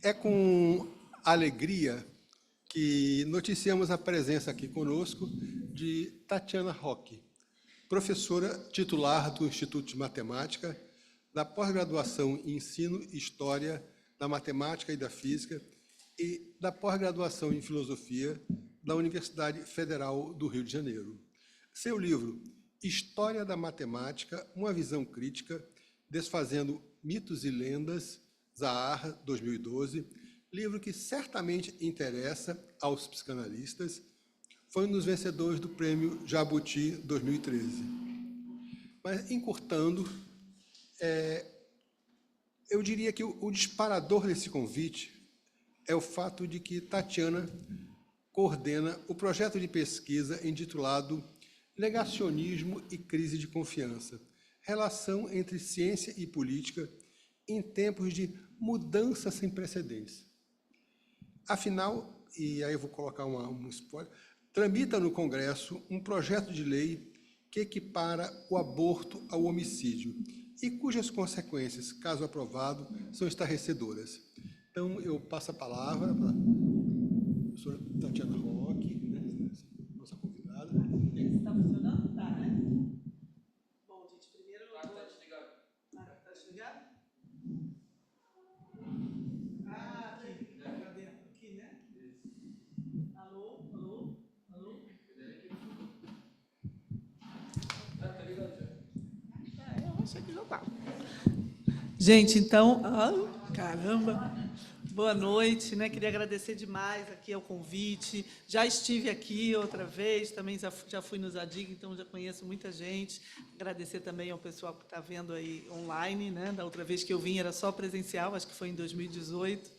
É com alegria que noticiamos a presença aqui conosco de Tatiana Roque, professora titular do Instituto de Matemática, da pós-graduação em Ensino e História da Matemática e da Física e da pós-graduação em Filosofia da Universidade Federal do Rio de Janeiro. Seu livro, História da Matemática, uma visão crítica, desfazendo mitos e lendas, Zahar, 2012, livro que certamente interessa aos psicanalistas, foi um dos vencedores do Prêmio Jabuti 2013. Mas, encurtando, eu diria que o disparador desse convite é o fato de que Tatiana coordena o projeto de pesquisa intitulado Negacionismo e Crise de Confiança, relação entre ciência e política em tempos de mudança sem precedentes. Afinal, e aí eu vou colocar um spoiler, tramita no Congresso um projeto de lei que equipara o aborto ao homicídio e cujas consequências, caso aprovado, são estarrecedoras. Então, eu passo a palavra para a professora Tatiana Roque, né, nossa convidada. Está funcionando? Tá, né? Bom, gente, primeiro... Está desligado. Está desligado? Aqui. Cadê? Aqui, né? Alô? Alô? Alô? Tá ligado já. Eu achei que já estava. Gente, então... caramba! Boa noite, né? Queria agradecer demais aqui ao convite. Já estive aqui outra vez, também já fui no Zadig, então já conheço muita gente. Agradecer também ao pessoal que está vendo aí online, né? Da outra vez que eu vim era só presencial, acho que foi em 2018.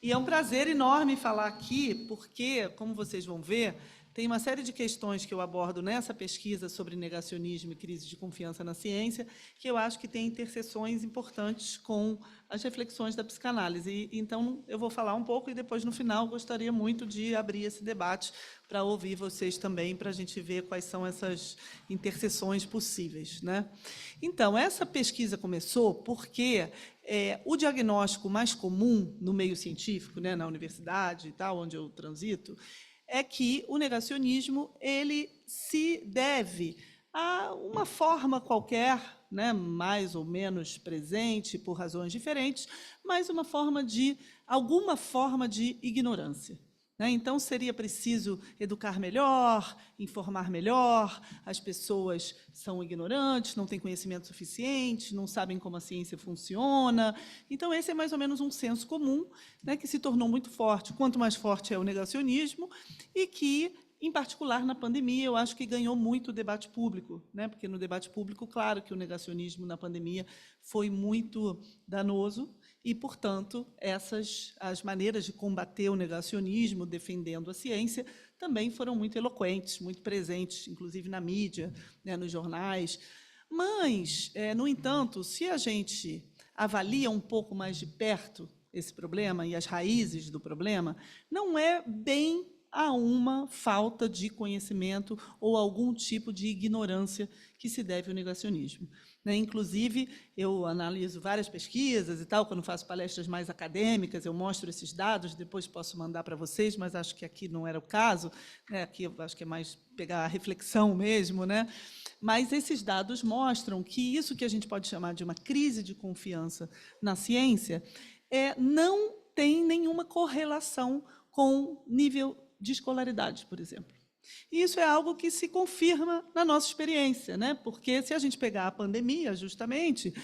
E é um prazer enorme falar aqui, porque, como vocês vão ver, tem uma série de questões que eu abordo nessa pesquisa sobre negacionismo e crise de confiança na ciência, que eu acho que tem interseções importantes com as reflexões da psicanálise. Então, eu vou falar um pouco e depois, no final, gostaria muito de abrir esse debate para ouvir vocês também, para a gente ver quais são essas interseções possíveis, né? Então, essa pesquisa começou porque o diagnóstico mais comum no meio científico, né, na universidade e tal, onde eu transito, é que o negacionismo ele se deve a uma forma qualquer, né, mais ou menos presente por razões diferentes, mas alguma forma de ignorância. Né? Então, seria preciso educar melhor, informar melhor, as pessoas são ignorantes, não têm conhecimento suficiente, não sabem como a ciência funciona. Então, esse é mais ou menos um senso comum, né, que se tornou muito forte. Quanto mais forte é o negacionismo, e que, em particular, na pandemia, eu acho que ganhou muito o debate público, né? Porque no debate público, claro que o negacionismo na pandemia foi muito danoso, e, portanto, as maneiras de combater o negacionismo, defendendo a ciência, também foram muito eloquentes, muito presentes, inclusive na mídia, né, nos jornais. Mas, no entanto, se a gente avalia um pouco mais de perto esse problema e as raízes do problema, não é bem a uma falta de conhecimento ou algum tipo de ignorância que se deve ao negacionismo. Né? Inclusive, eu analiso várias pesquisas e tal, quando faço palestras mais acadêmicas, eu mostro esses dados, depois posso mandar para vocês, mas acho que aqui não era o caso, né? Aqui eu acho que é mais pegar a reflexão mesmo, né? Mas esses dados mostram que isso que a gente pode chamar de uma crise de confiança na ciência não tem nenhuma correlação com nível de escolaridade, por exemplo. E isso é algo que se confirma na nossa experiência, né? Porque, se a gente pegar a pandemia, justamente,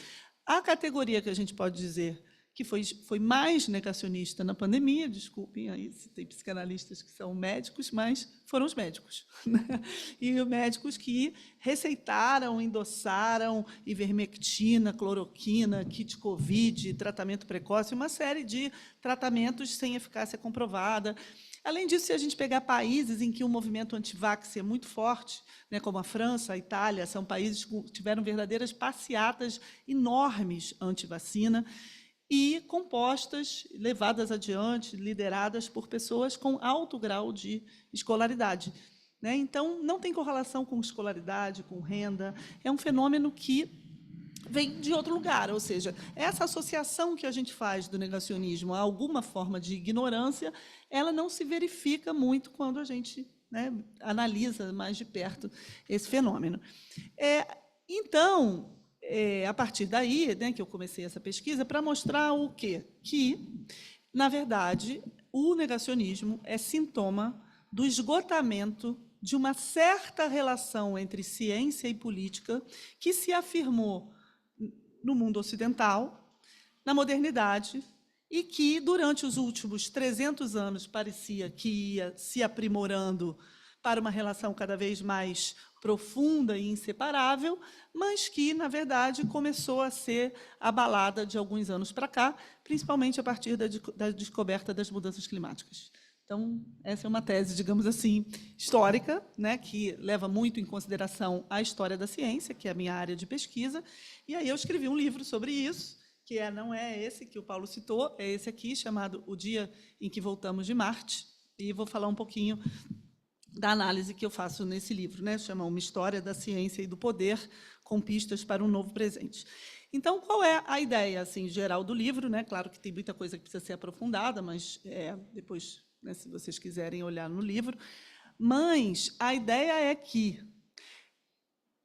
a categoria que a gente pode dizer que foi mais negacionista na pandemia, desculpem aí se tem psicanalistas que são médicos, mas foram os médicos. Né? E os médicos que receitaram, endossaram ivermectina, cloroquina, kit Covid, tratamento precoce, uma série de tratamentos sem eficácia comprovada. Além disso, se a gente pegar países em que o movimento anti-vax é muito forte, né, como a França, a Itália, são países que tiveram verdadeiras passeatas enormes anti-vacina e compostas, levadas adiante, lideradas por pessoas com alto grau de escolaridade. Né? Então, não tem correlação com escolaridade, com renda. É um fenômeno que vem de outro lugar, ou seja, essa associação que a gente faz do negacionismo a alguma forma de ignorância, ela não se verifica muito quando a gente, né, analisa mais de perto esse fenômeno. Então, a partir daí, né, que eu comecei essa pesquisa, para mostrar o quê? Que, na verdade, o negacionismo é sintoma do esgotamento de uma certa relação entre ciência e política que se afirmou no mundo ocidental, na modernidade, e que, durante os últimos 300 anos, parecia que ia se aprimorando para uma relação cada vez mais profunda e inseparável, mas que, na verdade, começou a ser abalada de alguns anos para cá, principalmente a partir da descoberta das mudanças climáticas. Então, essa é uma tese, digamos assim, histórica, né, que leva muito em consideração a história da ciência, que é a minha área de pesquisa, e aí eu escrevi um livro sobre isso, que não é esse que o Paulo citou, é esse aqui, chamado O Dia em que Voltamos de Marte, e vou falar um pouquinho da análise que eu faço nesse livro, né, chama Uma História da Ciência e do Poder, com pistas para um novo presente. Então, qual é a ideia assim, geral do livro? Né? Claro que tem muita coisa que precisa ser aprofundada, mas depois, né, se vocês quiserem olhar no livro. Mas a ideia é que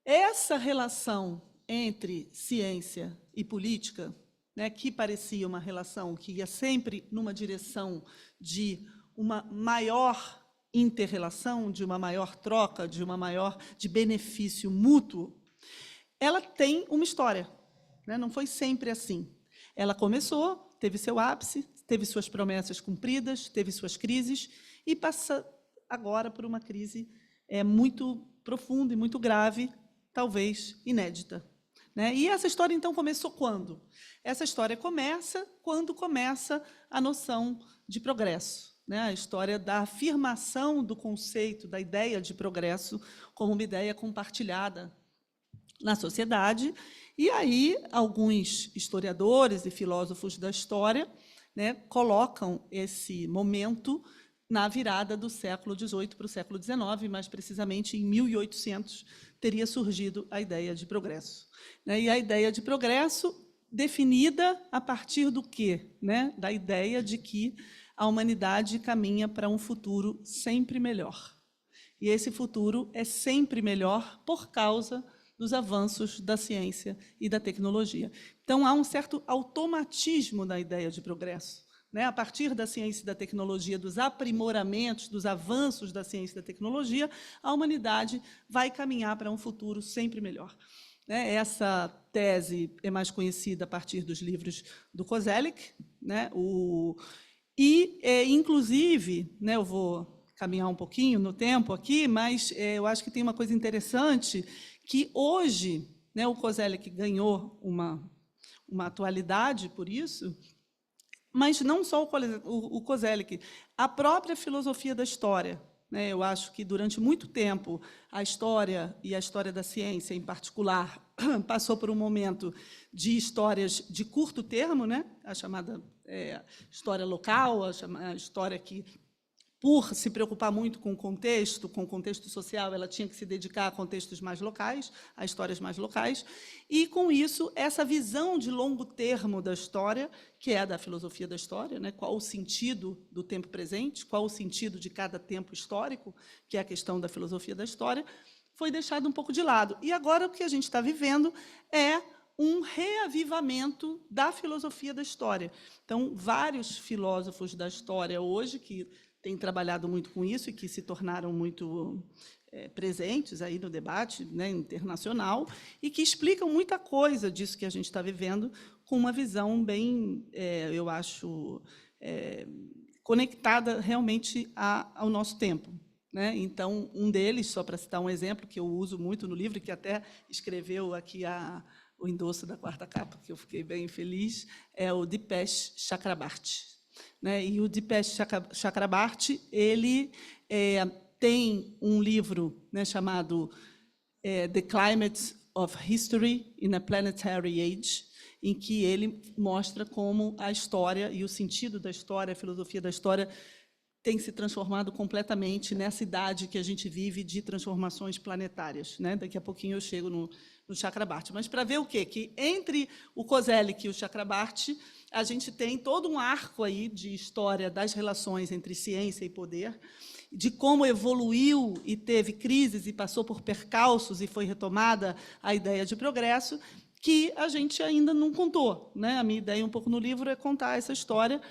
essa relação entre ciência e política, né, que parecia uma relação que ia sempre numa direção de uma maior inter-relação, de uma maior troca, de benefício mútuo, ela tem uma história, né? Não foi sempre assim. Ela começou, teve seu ápice, teve suas promessas cumpridas, teve suas crises, e passa agora por uma crise muito profunda e muito grave, talvez inédita. Né? E essa história, então, começou quando? Essa história começa quando começa a noção de progresso, né? A história da afirmação do conceito, da ideia de progresso como uma ideia compartilhada na sociedade. E aí, alguns historiadores e filósofos da história, né, colocam esse momento na virada do século XVIII para o século XIX, mais precisamente em 1800, teria surgido a ideia de progresso. Né? E a ideia de progresso definida a partir do quê? Né? Da ideia de que a humanidade caminha para um futuro sempre melhor. E esse futuro é sempre melhor por causa dos avanços da ciência e da tecnologia. Então, há um certo automatismo na ideia de progresso. Né? A partir da ciência e da tecnologia, dos aprimoramentos, dos avanços da ciência e da tecnologia, a humanidade vai caminhar para um futuro sempre melhor. Né? Essa tese é mais conhecida a partir dos livros do Koselleck, né? Inclusive, né, eu vou caminhar um pouquinho no tempo aqui, mas eu acho que tem uma coisa interessante, que hoje, né, o Koselleck ganhou uma atualidade por isso, mas não só o Koselleck, a própria filosofia da história. Né? Eu acho que, durante muito tempo, a história, e a história da ciência, em particular, passou por um momento de histórias de curto termo, né? A chamada história local, a história que, por se preocupar muito com o contexto social, ela tinha que se dedicar a contextos mais locais, a histórias mais locais, e, com isso, essa visão de longo termo da história, que é a da filosofia da história, né? Qual o sentido do tempo presente, qual o sentido de cada tempo histórico, que é a questão da filosofia da história, foi deixado um pouco de lado. E agora o que a gente está vivendo é um reavivamento da filosofia da história. Então, vários filósofos da história hoje, que têm trabalhado muito com isso e que se tornaram muito presentes aí no debate, né, internacional, e que explicam muita coisa disso que a gente está vivendo com uma visão bem, eu acho, conectada realmente ao nosso tempo. Né? Então, um deles, só para citar um exemplo, que eu uso muito no livro, que até escreveu aqui o endosso da quarta capa, que eu fiquei bem feliz, é o Dipesh Chakrabarty. Né? E o Dipesh Chakrabarty, ele tem um livro, né, chamado The Climate of History in a Planetary Age, em que ele mostra como a história e o sentido da história, a filosofia da história, tem se transformado completamente nessa idade que a gente vive de transformações planetárias. Né? Daqui a pouquinho eu chego no Chakrabarty. Mas para ver o quê? Que entre o Koselleck e o Chakrabarty, a gente tem todo um arco aí de história das relações entre ciência e poder, de como evoluiu e teve crises e passou por percalços e foi retomada a ideia de progresso, que a gente ainda não contou, né? A minha ideia um pouco no livro é contar essa história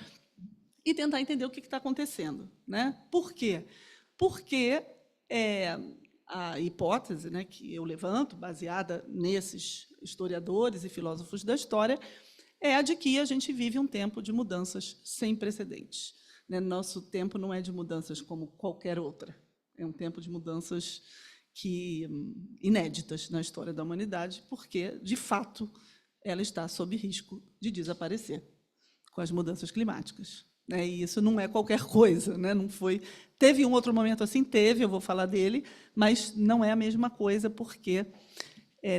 e tentar entender o que está acontecendo, né? Por quê? Porque a hipótese, né, que eu levanto, baseada nesses historiadores e filósofos da história, é a de que a gente vive um tempo de mudanças sem precedentes. Né? Nosso tempo não é de mudanças como qualquer outra. É um tempo de mudanças inéditas na história da humanidade, porque, de fato, ela está sob risco de desaparecer com as mudanças climáticas. Né? E isso não é qualquer coisa. Né? Não foi... Teve um outro momento assim? Teve, eu vou falar dele, mas não é a mesma coisa, porque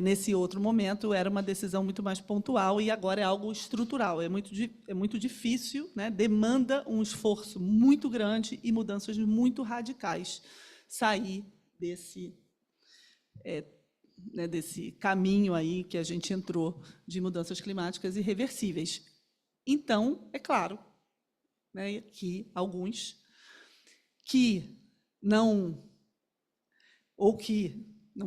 nesse outro momento era uma decisão muito mais pontual e agora é algo estrutural. É muito difícil, né? Demanda um esforço muito grande e mudanças muito radicais sair desse caminho aí que a gente entrou de mudanças climáticas irreversíveis. Então, é claro, né, que alguns que não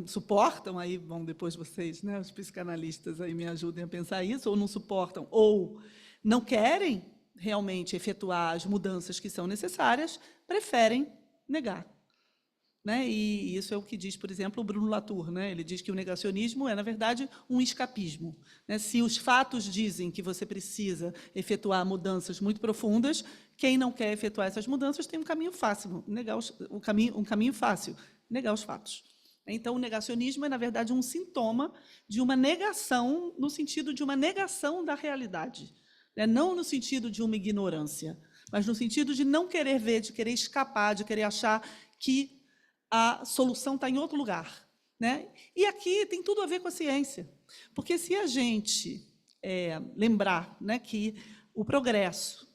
suportam, aí vão depois vocês, né, os psicanalistas, aí me ajudem a pensar isso, ou não suportam, ou não querem realmente efetuar as mudanças que são necessárias, preferem negar. Né? E isso é o que diz, por exemplo, o Bruno Latour. Né? Ele diz que o negacionismo é, na verdade, um escapismo. Né? Se os fatos dizem que você precisa efetuar mudanças muito profundas, quem não quer efetuar essas mudanças tem um caminho fácil, negar os fatos. Então, o negacionismo é, na verdade, um sintoma de uma negação, no sentido de uma negação da realidade. Né? Não no sentido de uma ignorância, mas no sentido de não querer ver, de querer escapar, de querer achar que a solução está em outro lugar. Né? E aqui tem tudo a ver com a ciência. Porque se a gente lembrar, né, que o progresso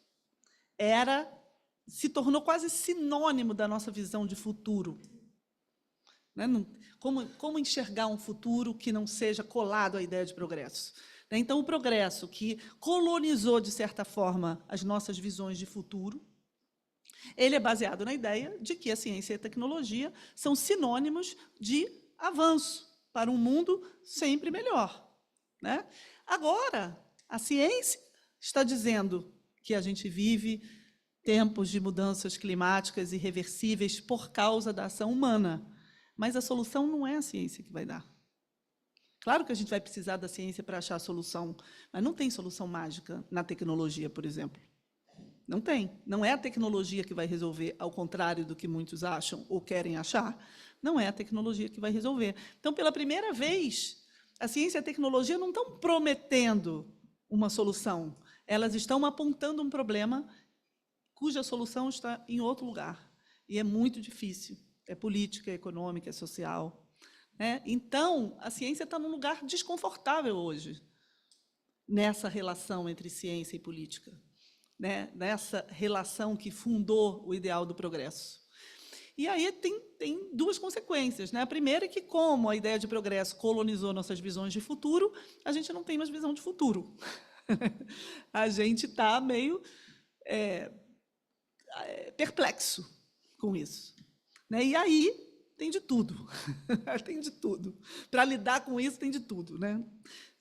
se tornou quase sinônimo da nossa visão de futuro. Né? Como enxergar um futuro que não seja colado à ideia de progresso? Né? Então, o progresso que colonizou, de certa forma, as nossas visões de futuro, ele é baseado na ideia de que a ciência e a tecnologia são sinônimos de avanço para um mundo sempre melhor. Né? Agora, a ciência está dizendo que a gente vive tempos de mudanças climáticas irreversíveis por causa da ação humana, mas a solução não é a ciência que vai dar. Claro que a gente vai precisar da ciência para achar a solução, mas não tem solução mágica na tecnologia, por exemplo. Não tem. Não é a tecnologia que vai resolver, ao contrário do que muitos acham ou querem achar. Não é a tecnologia que vai resolver. Então, pela primeira vez, a ciência e a tecnologia não estão prometendo uma solução. Elas estão apontando um problema cuja solução está em outro lugar. E é muito difícil. É política, é econômica, é social. Né? Então, a ciência está num lugar desconfortável hoje, nessa relação entre ciência e política. Né, nessa relação que fundou o ideal do progresso. E aí tem duas consequências. Né? A primeira é que, como a ideia de progresso colonizou nossas visões de futuro, a gente não tem mais visão de futuro. A gente está meio perplexo com isso. Né? E aí tem de tudo. Tem de tudo. Para lidar com isso, tem de tudo. Né?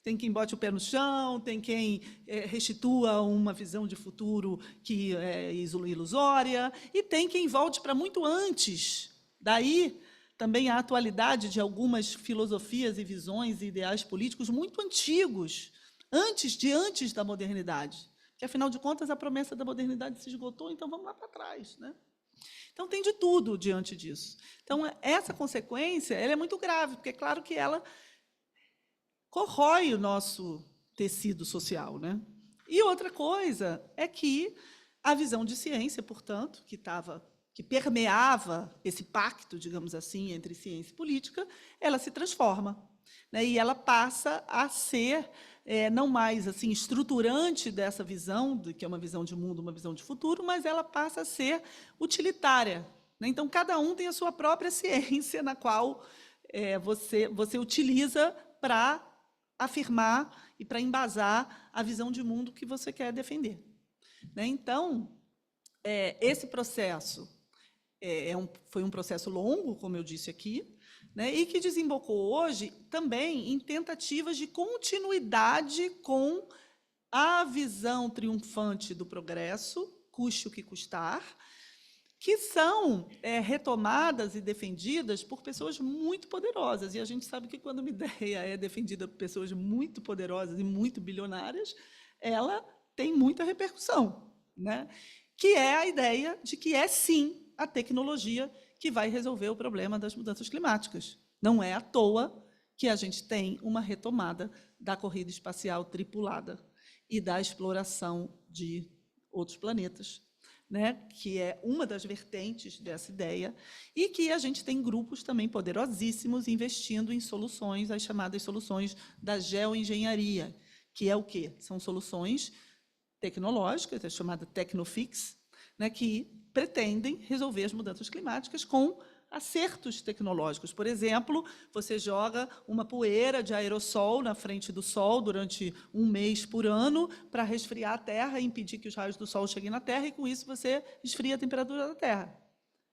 Tem quem bote o pé no chão, tem quem restitua uma visão de futuro que é ilusória, e tem quem volte para muito antes. Daí, também a atualidade de algumas filosofias e visões e ideais políticos muito antigos, antes da modernidade. Que, afinal de contas, a promessa da modernidade se esgotou, então vamos lá para trás. Né? Então, tem de tudo diante disso. Então, essa consequência ela é muito grave, porque é claro que ela corrói o nosso tecido social. Né? E outra coisa é que a visão de ciência, portanto, que permeava esse pacto, digamos assim, entre ciência e política, ela se transforma. Né? E ela passa a ser não mais assim estruturante dessa visão, que é uma visão de mundo, uma visão de futuro, mas ela passa a ser utilitária. Né? Então, cada um tem a sua própria ciência, na qual você utiliza para afirmar e para embasar a visão de mundo que você quer defender. Né? Então, esse processo foi um processo longo, como eu disse aqui, né, e que desembocou hoje também em tentativas de continuidade com a visão triunfante do progresso, custe o que custar, que são retomadas e defendidas por pessoas muito poderosas. E a gente sabe que, quando uma ideia é defendida por pessoas muito poderosas e muito bilionárias, ela tem muita repercussão, né? Que é a ideia de que é, sim, a tecnologia que vai resolver o problema das mudanças climáticas. Não é à toa que a gente tem uma retomada da corrida espacial tripulada e da exploração de outros planetas, né, que é uma das vertentes dessa ideia, e que a gente tem grupos também poderosíssimos investindo em soluções, as chamadas soluções da geoengenharia, que é o quê? São soluções tecnológicas, é chamada Tecnofix, né, que pretendem resolver as mudanças climáticas com acertos tecnológicos. Por exemplo, você joga uma poeira de aerossol na frente do Sol durante 1 mês por ano para resfriar a Terra e impedir que os raios do Sol cheguem na Terra, e, com isso, você esfria a temperatura da Terra.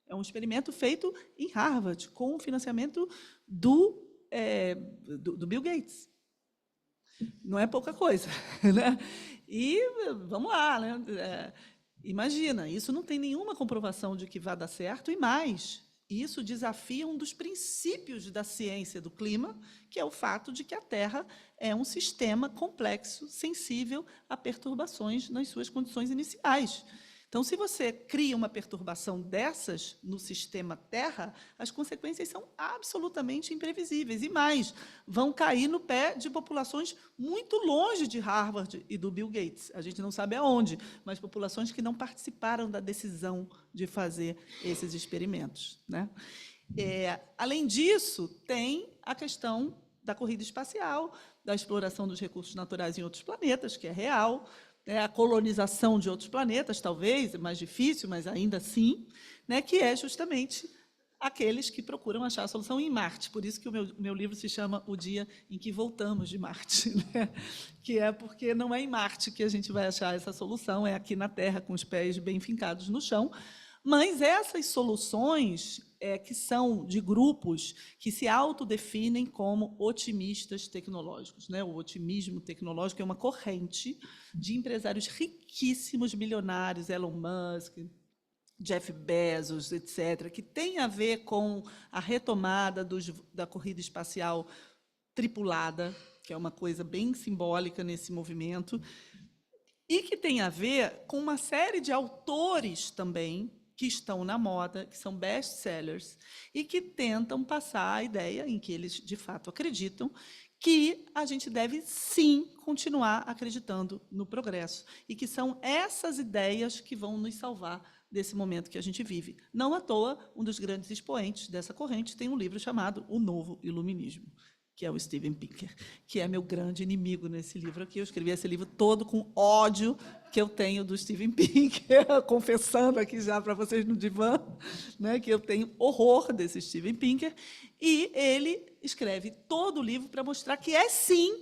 É um experimento feito em Harvard, com o financiamento do Bill Gates. Não é pouca coisa, né? E vamos lá, né? Imagina, isso não tem nenhuma comprovação de que vai dar certo, e mais, isso desafia um dos princípios da ciência do clima, que é o fato de que a Terra é um sistema complexo, sensível a perturbações nas suas condições iniciais. Então, se você cria uma perturbação dessas no sistema Terra, as consequências são absolutamente imprevisíveis. E mais, vão cair no pé de populações muito longe de Harvard e do Bill Gates. A gente não sabe aonde, mas populações que não participaram da decisão de fazer esses experimentos, né? Além disso, tem a questão da corrida espacial, da exploração dos recursos naturais em outros planetas, que é real, a colonização de outros planetas, talvez, é mais difícil, mas ainda assim, né, que é justamente aqueles que procuram achar a solução em Marte. Por isso que o meu livro se chama O Dia em que Voltamos de Marte, né? Que é porque não é em Marte que a gente vai achar essa solução, é aqui na Terra, com os pés bem fincados no chão. Mas essas soluções que são de grupos que se autodefinem como otimistas tecnológicos, né? O otimismo tecnológico é uma corrente de empresários riquíssimos, bilionários, Elon Musk, Jeff Bezos, etc., que tem a ver com a retomada da corrida espacial tripulada, que é uma coisa bem simbólica nesse movimento, e que tem a ver com uma série de autores também que estão na moda, que são best-sellers, e que tentam passar a ideia, em que eles, de fato, acreditam, que a gente deve, sim, continuar acreditando no progresso, e que são essas ideias que vão nos salvar desse momento que a gente vive. Não à toa, um dos grandes expoentes dessa corrente tem um livro chamado O Novo Iluminismo, que é o Steven Pinker, que é meu grande inimigo nesse livro aqui. Eu escrevi esse livro todo com ódio que eu tenho do Steven Pinker, confessando aqui já para vocês no divã, né, que eu tenho horror desse Steven Pinker, e ele escreve todo o livro para mostrar que é, sim,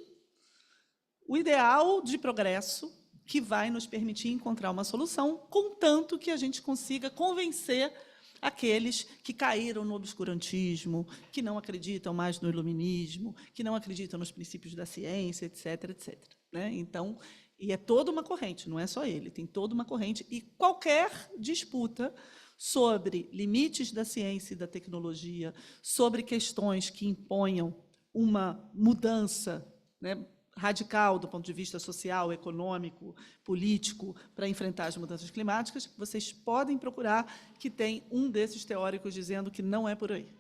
o ideal de progresso que vai nos permitir encontrar uma solução, contanto que a gente consiga convencer aqueles que caíram no obscurantismo, que não acreditam mais no iluminismo, que não acreditam nos princípios da ciência, etc., etc. Né? Então, e é toda uma corrente, não é só ele, tem toda uma corrente, e qualquer disputa sobre limites da ciência e da tecnologia, sobre questões que imponham uma mudança, né, radical do ponto de vista social, econômico, político, para enfrentar as mudanças climáticas, vocês podem procurar que tem um desses teóricos dizendo que não é por aí.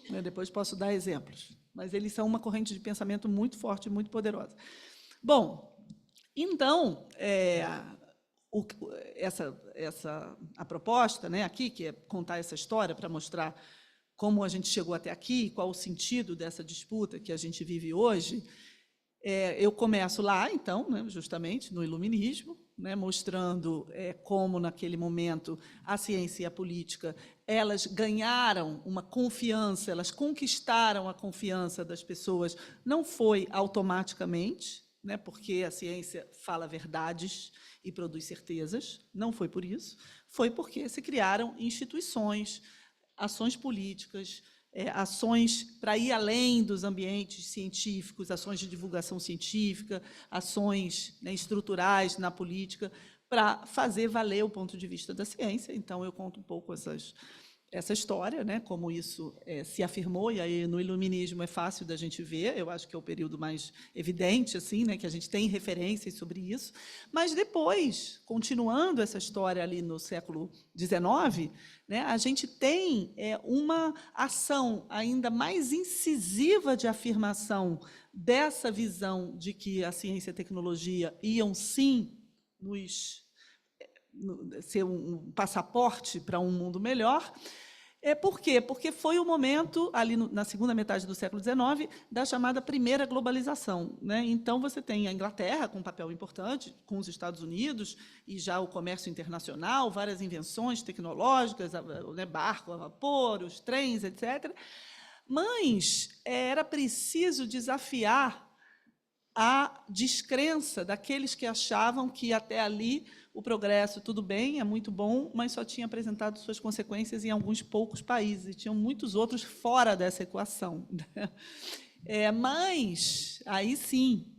Eu depois posso dar exemplos, mas eles são uma corrente de pensamento muito forte e muito poderosa. Bom, então, a proposta, né, aqui, que é contar essa história para mostrar como a gente chegou até aqui, qual o sentido dessa disputa que a gente vive hoje. Eu começo lá, então, né, justamente, no iluminismo, né, mostrando como, naquele momento, a ciência e a política elas ganharam uma confiança, elas conquistaram a confiança das pessoas, não foi automaticamente, né, porque a ciência fala verdades e produz certezas, não foi por isso, foi porque se criaram instituições, ações políticas, ações para ir além dos ambientes científicos, ações de divulgação científica, ações, né, estruturais na política, para fazer valer o ponto de vista da ciência. Então, eu conto um pouco essa história, né, como isso se afirmou, e aí no iluminismo é fácil da gente ver, eu acho que é o período mais evidente, assim, né, que a gente tem referências sobre isso, mas depois, continuando essa história ali no século XIX, né, a gente tem uma ação ainda mais incisiva de afirmação dessa visão de que a ciência e a tecnologia iam, sim, ser um passaporte para um mundo melhor. Por quê? Porque foi o momento, ali na segunda metade do século XIX, da chamada primeira globalização, né? Então, você tem a Inglaterra com um papel importante, com os Estados Unidos, e já o comércio internacional, várias invenções tecnológicas, né, barco a vapor, os trens, etc. Mas era preciso desafiar a descrença daqueles que achavam que até ali o progresso, tudo bem, é muito bom, mas só tinha apresentado suas consequências em alguns poucos países, e tinham muitos outros fora dessa equação. Mas, aí sim,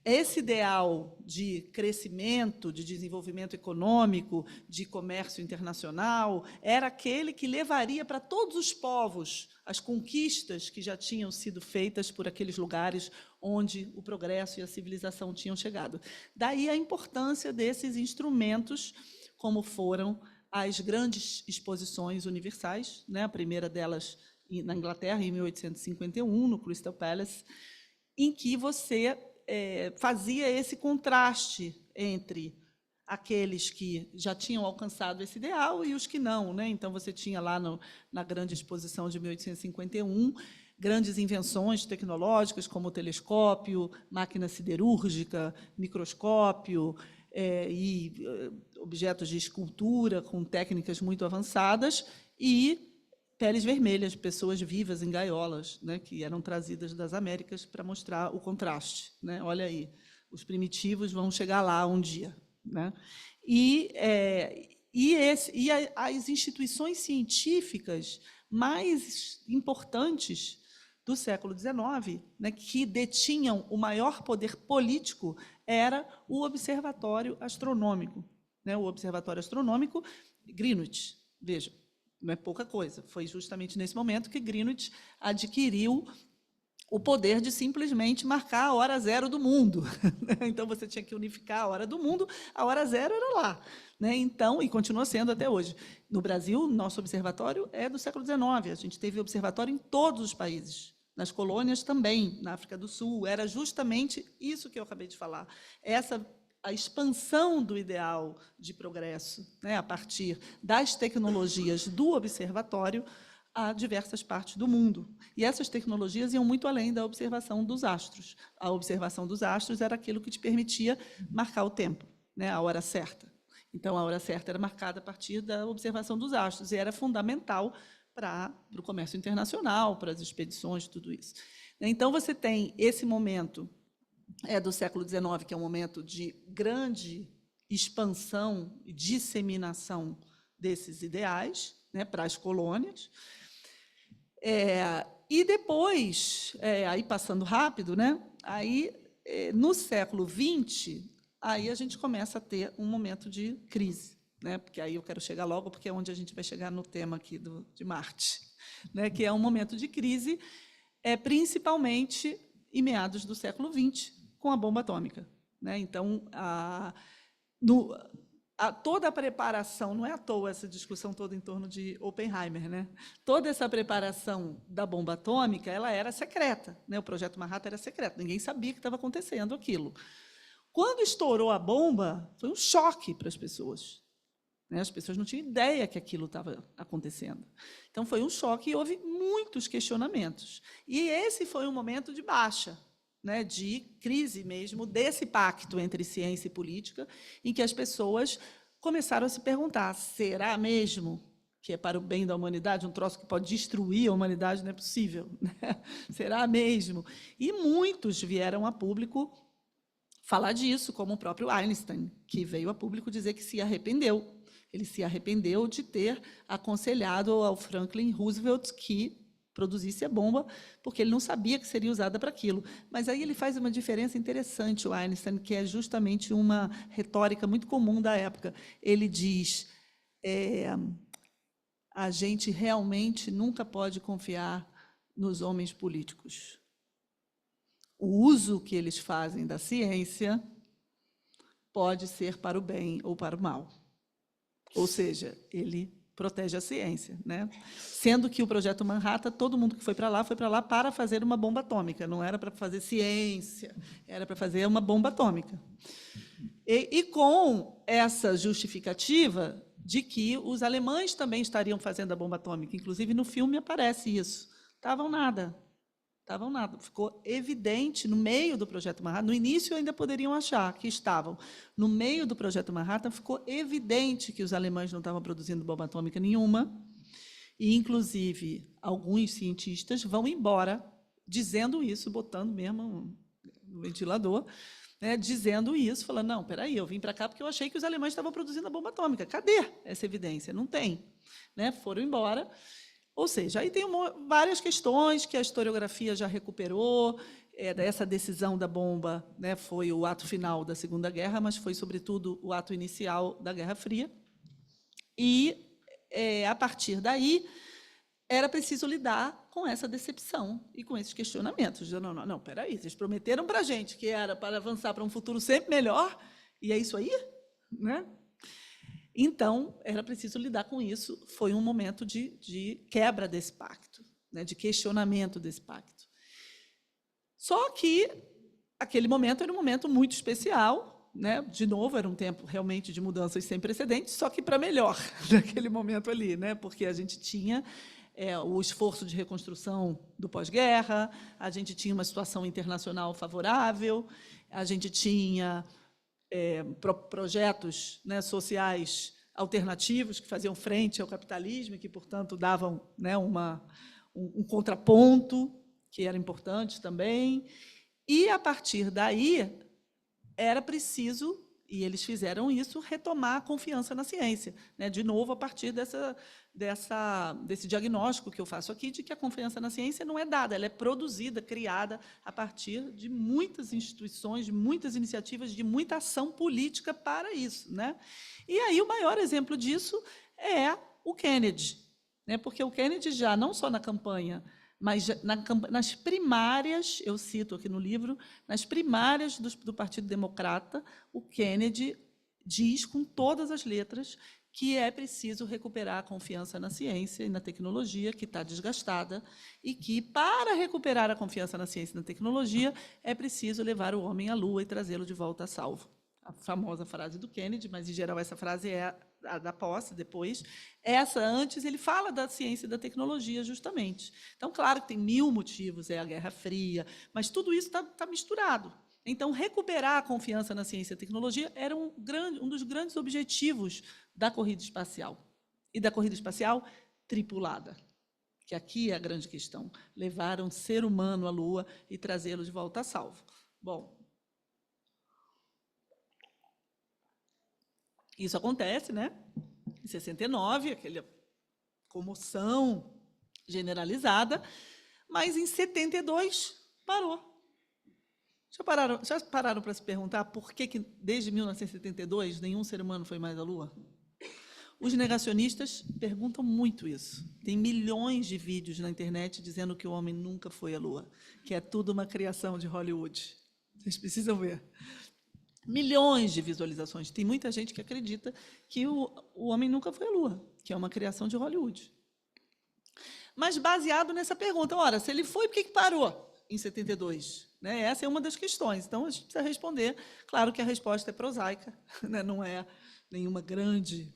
esse ideal de crescimento, de desenvolvimento econômico, de comércio internacional, era aquele que levaria para todos os povos as conquistas que já tinham sido feitas por aqueles lugares onde o progresso e a civilização tinham chegado. Daí a importância desses instrumentos, como foram as grandes exposições universais, né? A primeira delas na Inglaterra, em 1851, no Crystal Palace, em que você fazia esse contraste entre aqueles que já tinham alcançado esse ideal e os que não, né? Então, você tinha lá na grande exposição de 1851 grandes invenções tecnológicas, como o telescópio, máquina siderúrgica, microscópio, objetos de escultura com técnicas muito avançadas, e peles vermelhas, pessoas vivas em gaiolas, né, que eram trazidas das Américas para mostrar o contraste, né? Olha aí, os primitivos vão chegar lá um dia, né? As instituições científicas mais importantes do século XIX, né, que detinham o maior poder político, era o Observatório Astronômico, né? O Observatório Astronômico Greenwich, veja, não é pouca coisa. Foi justamente nesse momento que Greenwich adquiriu o poder de simplesmente marcar a hora zero do mundo. Então, você tinha que unificar a hora do mundo, a hora zero era lá, né? Então, e continua sendo até hoje. No Brasil, nosso observatório é do século XIX, a gente teve observatório em todos os países, nas colônias também, na África do Sul, era justamente isso que eu acabei de falar, a expansão do ideal de progresso, né, a partir das tecnologias do observatório a diversas partes do mundo. E essas tecnologias iam muito além da observação dos astros. A observação dos astros era aquilo que te permitia marcar o tempo, né, a hora certa. Então, a hora certa era marcada a partir da observação dos astros, e era fundamental para o comércio internacional, para as expedições, tudo isso. Então, você tem esse momento do século XIX, que é um momento de grande expansão e disseminação desses ideais, né, para as colônias. E depois, aí passando rápido, né, aí, no século XX, aí a gente começa a ter um momento de crise, né, porque aí eu quero chegar logo, porque é onde a gente vai chegar no tema aqui de Marte, né, que é um momento de crise, principalmente em meados do século XX, com a bomba atômica, né? Então, toda a preparação, não é à toa essa discussão toda em torno de Oppenheimer, né? Toda essa preparação da bomba atômica, ela era secreta, né? O projeto Manhattan era secreto, ninguém sabia que estava acontecendo aquilo. Quando estourou a bomba, foi um choque para as pessoas, né? As pessoas não tinham ideia que aquilo estava acontecendo. Então, foi um choque e houve muitos questionamentos. E esse foi um momento de baixa, né, de crise mesmo, desse pacto entre ciência e política, em que as pessoas começaram a se perguntar, será mesmo que é para o bem da humanidade, um troço que pode destruir a humanidade, não é possível, né? Será mesmo? E muitos vieram a público falar disso, como o próprio Einstein, que veio a público dizer que se arrependeu. Ele se arrependeu de ter aconselhado ao Franklin Roosevelt que produzisse a bomba, porque ele não sabia que seria usada para aquilo. Mas aí ele faz uma diferença interessante, o Einstein, que é justamente uma retórica muito comum da época. Ele diz, a gente realmente nunca pode confiar nos homens políticos. O uso que eles fazem da ciência pode ser para o bem ou para o mal. Ou seja, ele protege a ciência, né? Sendo que o Projeto Manhattan, todo mundo que foi para lá para fazer uma bomba atômica, não era para fazer ciência, era para fazer uma bomba atômica. E com essa justificativa de que os alemães também estariam fazendo a bomba atômica, inclusive no filme aparece isso. Estavam nada. Ficou evidente no meio do Projeto Manhattan, no início ainda poderiam achar que estavam, no meio do Projeto Manhattan ficou evidente que os alemães não estavam produzindo bomba atômica nenhuma, e, inclusive, alguns cientistas vão embora dizendo isso, botando mesmo no ventilador, né, dizendo isso, falando, não, espera aí, eu vim para cá porque eu achei que os alemães estavam produzindo a bomba atômica. Cadê essa evidência? Não tem. Né, foram embora. Ou seja, aí tem várias questões que a historiografia já recuperou, essa decisão da bomba, né, foi o ato final da Segunda Guerra, mas foi, sobretudo, o ato inicial da Guerra Fria. E, a partir daí, era preciso lidar com essa decepção e com esses questionamentos. Não, espera aí, vocês prometeram para a gente que era para avançar para um futuro sempre melhor, e é isso aí? Né? Então, era preciso lidar com isso. Foi um momento de quebra desse pacto, né, de questionamento desse pacto. Só que aquele momento era um momento muito especial, né? De novo, era um tempo realmente de mudanças sem precedentes, só que para melhor naquele momento ali, né? Porque a gente tinha o esforço de reconstrução do pós-guerra, a gente tinha uma situação internacional favorável, a gente tinha projetos, né, sociais alternativos que faziam frente ao capitalismo e que, portanto, davam, né, um contraponto, que era importante também. E, a partir daí, era preciso, e eles fizeram isso, retomar a confiança na ciência. Né? De novo, a partir desse diagnóstico que eu faço aqui, de que a confiança na ciência não é dada, ela é produzida, criada a partir de muitas instituições, de muitas iniciativas, de muita ação política para isso. Né? E aí o maior exemplo disso é o Kennedy, né? Porque o Kennedy já, não só na campanha, mas nas primárias, eu cito aqui no livro, nas primárias do Partido Democrata, o Kennedy diz com todas as letras que é preciso recuperar a confiança na ciência e na tecnologia, que está desgastada, e que, para recuperar a confiança na ciência e na tecnologia, é preciso levar o homem à Lua e trazê-lo de volta a salvo. A famosa frase do Kennedy, mas, em geral, essa frase é a da posse, depois. Essa, antes, ele fala da ciência e da tecnologia, justamente. Então, claro que tem 1000 motivos, é a Guerra Fria, mas tudo isso está misturado. Então, recuperar a confiança na ciência e tecnologia era um dos grandes objetivos da corrida espacial. E da corrida espacial tripulada, que aqui é a grande questão. Levar um ser humano à Lua e trazê-lo de volta a salvo. Bom, isso acontece, né? Em 69, aquela comoção generalizada, mas em 72 parou. Já pararam para se perguntar por que, desde 1972, nenhum ser humano foi mais à Lua? Os negacionistas perguntam muito isso. Tem milhões de vídeos na internet dizendo que o homem nunca foi à Lua, que é tudo uma criação de Hollywood. Vocês precisam ver. Milhões de visualizações. Tem muita gente que acredita que o homem nunca foi à Lua, que é uma criação de Hollywood. Mas baseado nessa pergunta, ora, se ele foi, por que parou em 72? Né? Essa é uma das questões. Então, a gente precisa responder. Claro que a resposta é prosaica, né? Não é nenhuma grande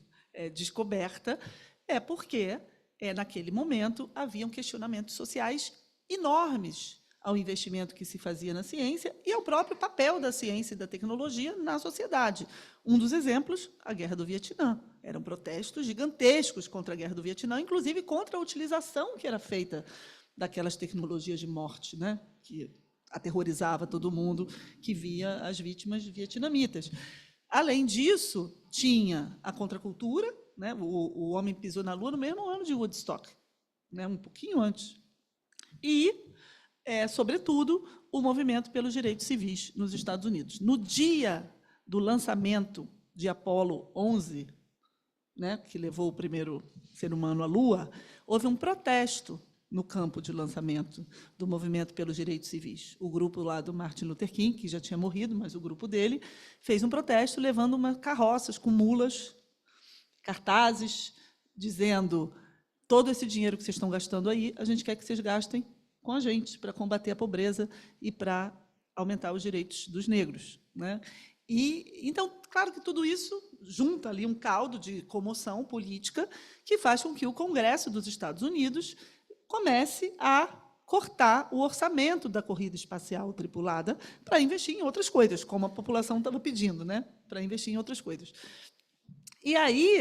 descoberta, porque, naquele momento, haviam questionamentos sociais enormes ao investimento que se fazia na ciência e ao próprio papel da ciência e da tecnologia na sociedade. Um dos exemplos, a Guerra do Vietnã. Eram protestos gigantescos contra a Guerra do Vietnã, inclusive contra a utilização que era feita daquelas tecnologias de morte, né, que aterrorizava todo mundo que via as vítimas vietnamitas. Além disso, tinha a contracultura, né, o homem pisou na Lua no mesmo ano de Woodstock, né, um pouquinho antes. E, sobretudo, o movimento pelos direitos civis nos Estados Unidos. No dia do lançamento de Apollo 11, né, que levou o primeiro ser humano à Lua, houve um protesto no campo de lançamento do movimento pelos direitos civis. O grupo lá do Martin Luther King, que já tinha morrido, mas o grupo dele, fez um protesto levando umas carroças com mulas, cartazes, dizendo: todo esse dinheiro que vocês estão gastando aí, a gente quer que vocês gastem com a gente, para combater a pobreza e para aumentar os direitos dos negros, né? E, então, claro que tudo isso junta ali um caldo de comoção política que faz com que o Congresso dos Estados Unidos comece a cortar o orçamento da corrida espacial tripulada para investir em outras coisas, como a população estava pedindo, né? Para investir em outras coisas. E aí,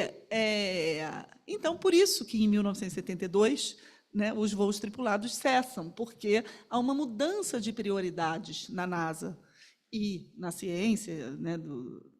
então, por isso que, em 1972, né, os voos tripulados cessam, porque há uma mudança de prioridades na NASA e na ciência, né,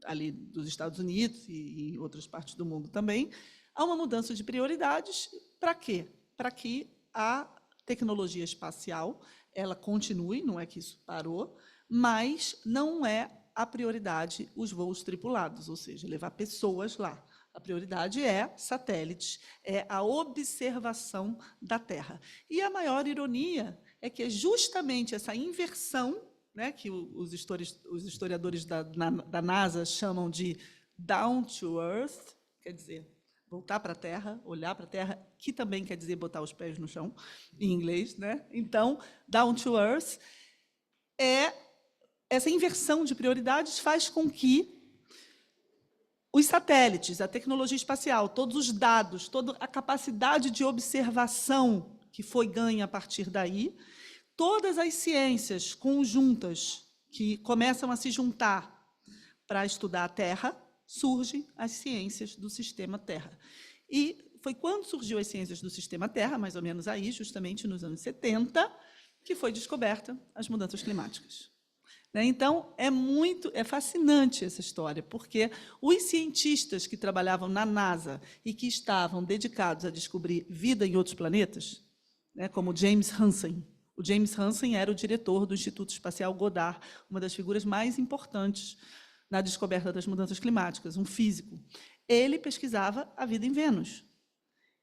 ali dos Estados Unidos e em outras partes do mundo também. Há uma mudança de prioridades para quê? Para que a tecnologia espacial ela continue, não é que isso parou, mas não é a prioridade os voos tripulados, ou seja, levar pessoas lá. A prioridade é satélites, é a observação da Terra. E a maior ironia é que é justamente essa inversão, né, que os historiadores da NASA chamam de down to earth, quer dizer, voltar para a Terra, olhar para a Terra, que também quer dizer botar os pés no chão, em inglês, né? Então, down to earth, essa inversão de prioridades faz com que os satélites, a tecnologia espacial, todos os dados, toda a capacidade de observação que foi ganha a partir daí, todas as ciências conjuntas que começam a se juntar para estudar a Terra, surgem as ciências do sistema Terra. E foi quando surgiu as ciências do sistema Terra, mais ou menos aí, justamente nos anos 70, que foi descoberta as mudanças climáticas. Então, é fascinante essa história, porque os cientistas que trabalhavam na NASA e que estavam dedicados a descobrir vida em outros planetas, né, como James Hansen. O James Hansen era o diretor do Instituto Espacial Goddard, uma das figuras mais importantes na descoberta das mudanças climáticas, um físico. Ele pesquisava a vida em Vênus.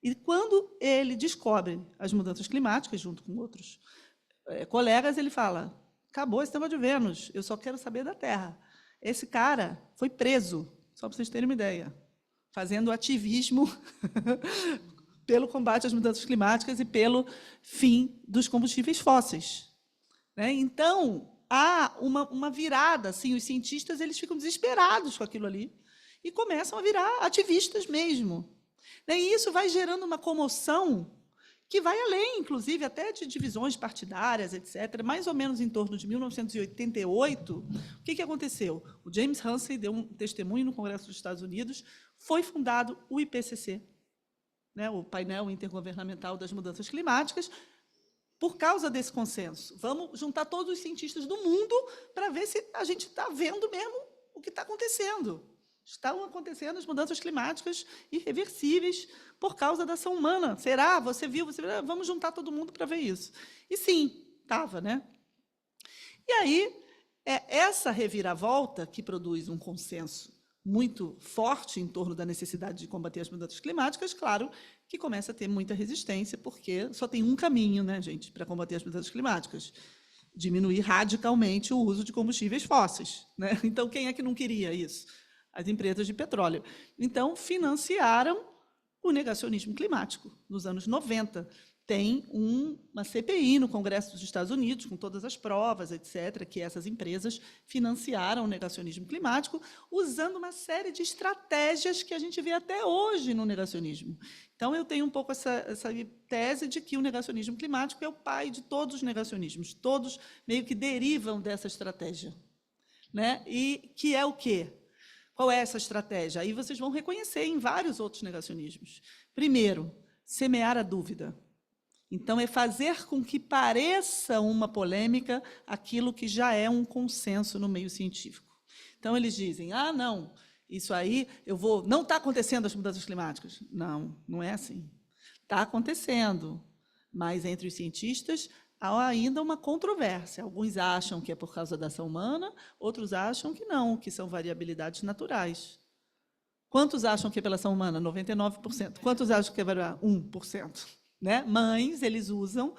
E, quando ele descobre as mudanças climáticas, junto com outros colegas, ele fala: acabou esse tema de Vênus, eu só quero saber da Terra. Esse cara foi preso, só para vocês terem uma ideia, fazendo ativismo pelo combate às mudanças climáticas e pelo fim dos combustíveis fósseis. Então, há uma virada, assim, os cientistas eles ficam desesperados com aquilo ali e começam a virar ativistas mesmo. E isso vai gerando uma comoção que vai além, inclusive, até de divisões partidárias, etc. Mais ou menos em torno de 1988, o que aconteceu? O James Hansen deu um testemunho no Congresso dos Estados Unidos, foi fundado o IPCC, né, o Painel Intergovernamental das Mudanças Climáticas, por causa desse consenso. Vamos juntar todos os cientistas do mundo para ver se a gente está vendo mesmo o que está acontecendo. Estão acontecendo as mudanças climáticas irreversíveis por causa da ação humana. Será? Você viu? Você viu? Vamos juntar todo mundo para ver isso. E sim, estava, né? E aí, essa reviravolta que produz um consenso muito forte em torno da necessidade de combater as mudanças climáticas, claro, que começa a ter muita resistência, porque só tem um caminho, né, gente, para combater as mudanças climáticas: diminuir radicalmente o uso de combustíveis fósseis, né? Então, quem é que não queria isso? As empresas de petróleo. Então, financiaram o negacionismo climático nos anos 90. tem uma CPI no Congresso dos Estados Unidos, com todas as provas, etc., que essas empresas financiaram o negacionismo climático, usando uma série de estratégias que a gente vê até hoje no negacionismo. Então, eu tenho um pouco essa tese de que o negacionismo climático é o pai de todos os negacionismos, todos meio que derivam dessa estratégia. Né? E que é o quê? Qual é essa estratégia? Aí vocês vão reconhecer em vários outros negacionismos. Primeiro, semear a dúvida. Então, é fazer com que pareça uma polêmica aquilo que já é um consenso no meio científico. Então, eles dizem, não, isso aí, não está acontecendo as mudanças climáticas. Não, não é assim. Está acontecendo, mas entre os cientistas há ainda uma controvérsia. Alguns acham que é por causa da ação humana, outros acham que não, que são variabilidades naturais. Quantos acham que é pela ação humana? 99%. Quantos acham que é 1%? Né? Mas eles usam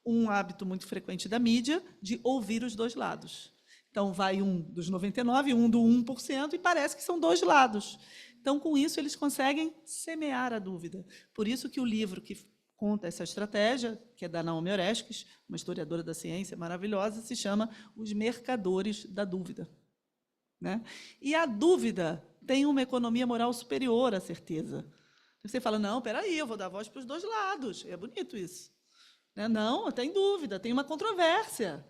um hábito muito frequente da mídia de ouvir os dois lados. Então, vai um dos 99%, um do 1%, e parece que são dois lados. Então, com isso, eles conseguem semear a dúvida. Por isso que o livro que conta essa estratégia, que é da Naomi Oreskes, uma historiadora da ciência maravilhosa, se chama Os Mercadores da Dúvida. Né? E a dúvida tem uma economia moral superior à certeza. Você fala, não, peraí, eu vou dar voz para os dois lados. É bonito isso. Né? Não, tem dúvida, tem uma controvérsia.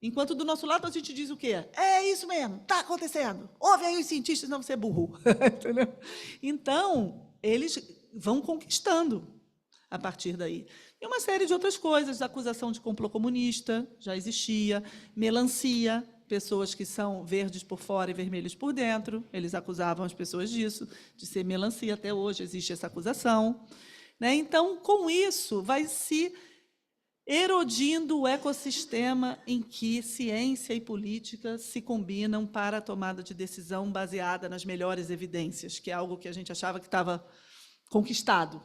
Enquanto do nosso lado a gente diz o quê? É isso mesmo, está acontecendo. Ouve aí os cientistas, não você é burro. Entendeu? Então, eles vão conquistando a partir daí. E uma série de outras coisas, acusação de complô comunista, já existia, melancia, pessoas que são verdes por fora e vermelhos por dentro, eles acusavam as pessoas disso, de ser melancia, até hoje existe essa acusação. Né? Então, com isso, vai se erodindo o ecossistema em que ciência e política se combinam para a tomada de decisão baseada nas melhores evidências, que é algo que a gente achava que estava conquistado.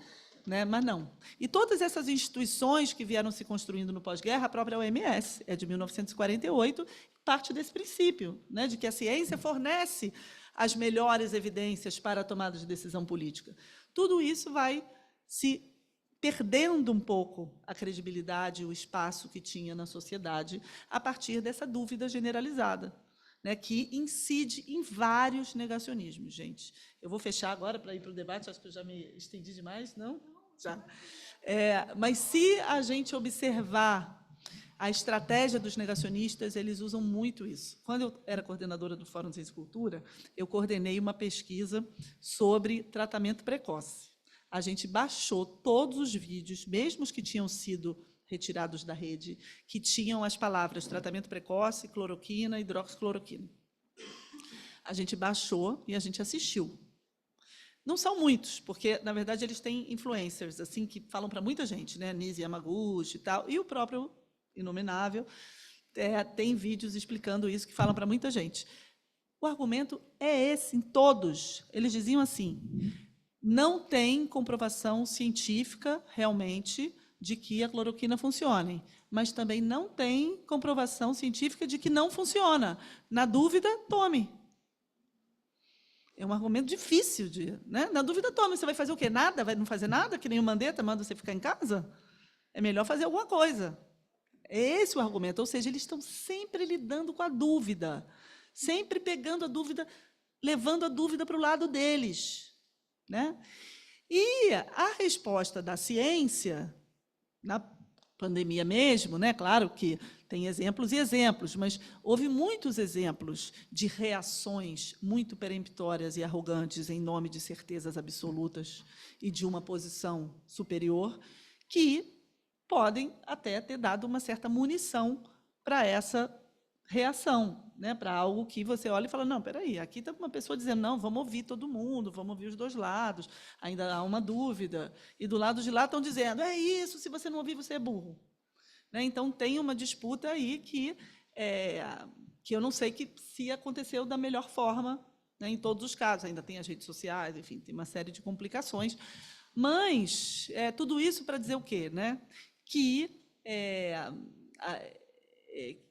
Né? Mas não. E todas essas instituições que vieram se construindo no pós-guerra, a própria OMS, é de 1948, parte desse princípio, né, de que a ciência fornece as melhores evidências para a tomada de decisão política. Tudo isso vai se perdendo um pouco a credibilidade e o espaço que tinha na sociedade a partir dessa dúvida generalizada, né, que incide em vários negacionismos, gente. Eu vou fechar agora para ir para o debate, acho que eu já me estendi demais, não? Já. Mas se a gente observar a estratégia dos negacionistas, eles usam muito isso. Quando eu era coordenadora do Fórum de Ciência e Cultura, eu coordenei uma pesquisa sobre tratamento precoce. A gente baixou todos os vídeos, mesmo os que tinham sido retirados da rede, que tinham as palavras tratamento precoce, cloroquina, hidroxicloroquina. A gente baixou e a gente assistiu. Não são muitos, porque, na verdade, eles têm influencers, assim, que falam para muita gente, né? Nise Yamaguchi e tal, e o próprio Inominável tem vídeos explicando isso, que falam para muita gente. O argumento é esse, em todos. Eles diziam assim, não tem comprovação científica, realmente, de que a cloroquina funcione, mas também não tem comprovação científica de que não funciona. Na dúvida, tome. É um argumento difícil de... Né? Na dúvida, tome. Você vai fazer o quê? Nada? Vai não fazer nada? Que nem o Mandetta manda você ficar em casa? É melhor fazer alguma coisa. É esse o argumento. Ou seja, eles estão sempre lidando com a dúvida, sempre pegando a dúvida, levando a dúvida para o lado deles. Né? E a resposta da ciência, na pandemia mesmo, né? Claro que tem exemplos e exemplos, mas houve muitos exemplos de reações muito peremptórias e arrogantes em nome de certezas absolutas e de uma posição superior que podem até ter dado uma certa munição para essa reação, né? Para algo que você olha e fala, não, espera aí, aqui está uma pessoa dizendo, não, vamos ouvir todo mundo, vamos ouvir os dois lados, ainda há uma dúvida, e do lado de lá estão dizendo, é isso, se você não ouvir, você é burro. Né? Então, tem uma disputa aí que eu não sei se aconteceu da melhor forma, né, em todos os casos, ainda tem as redes sociais, enfim, tem uma série de complicações, mas tudo isso para dizer o quê? Né?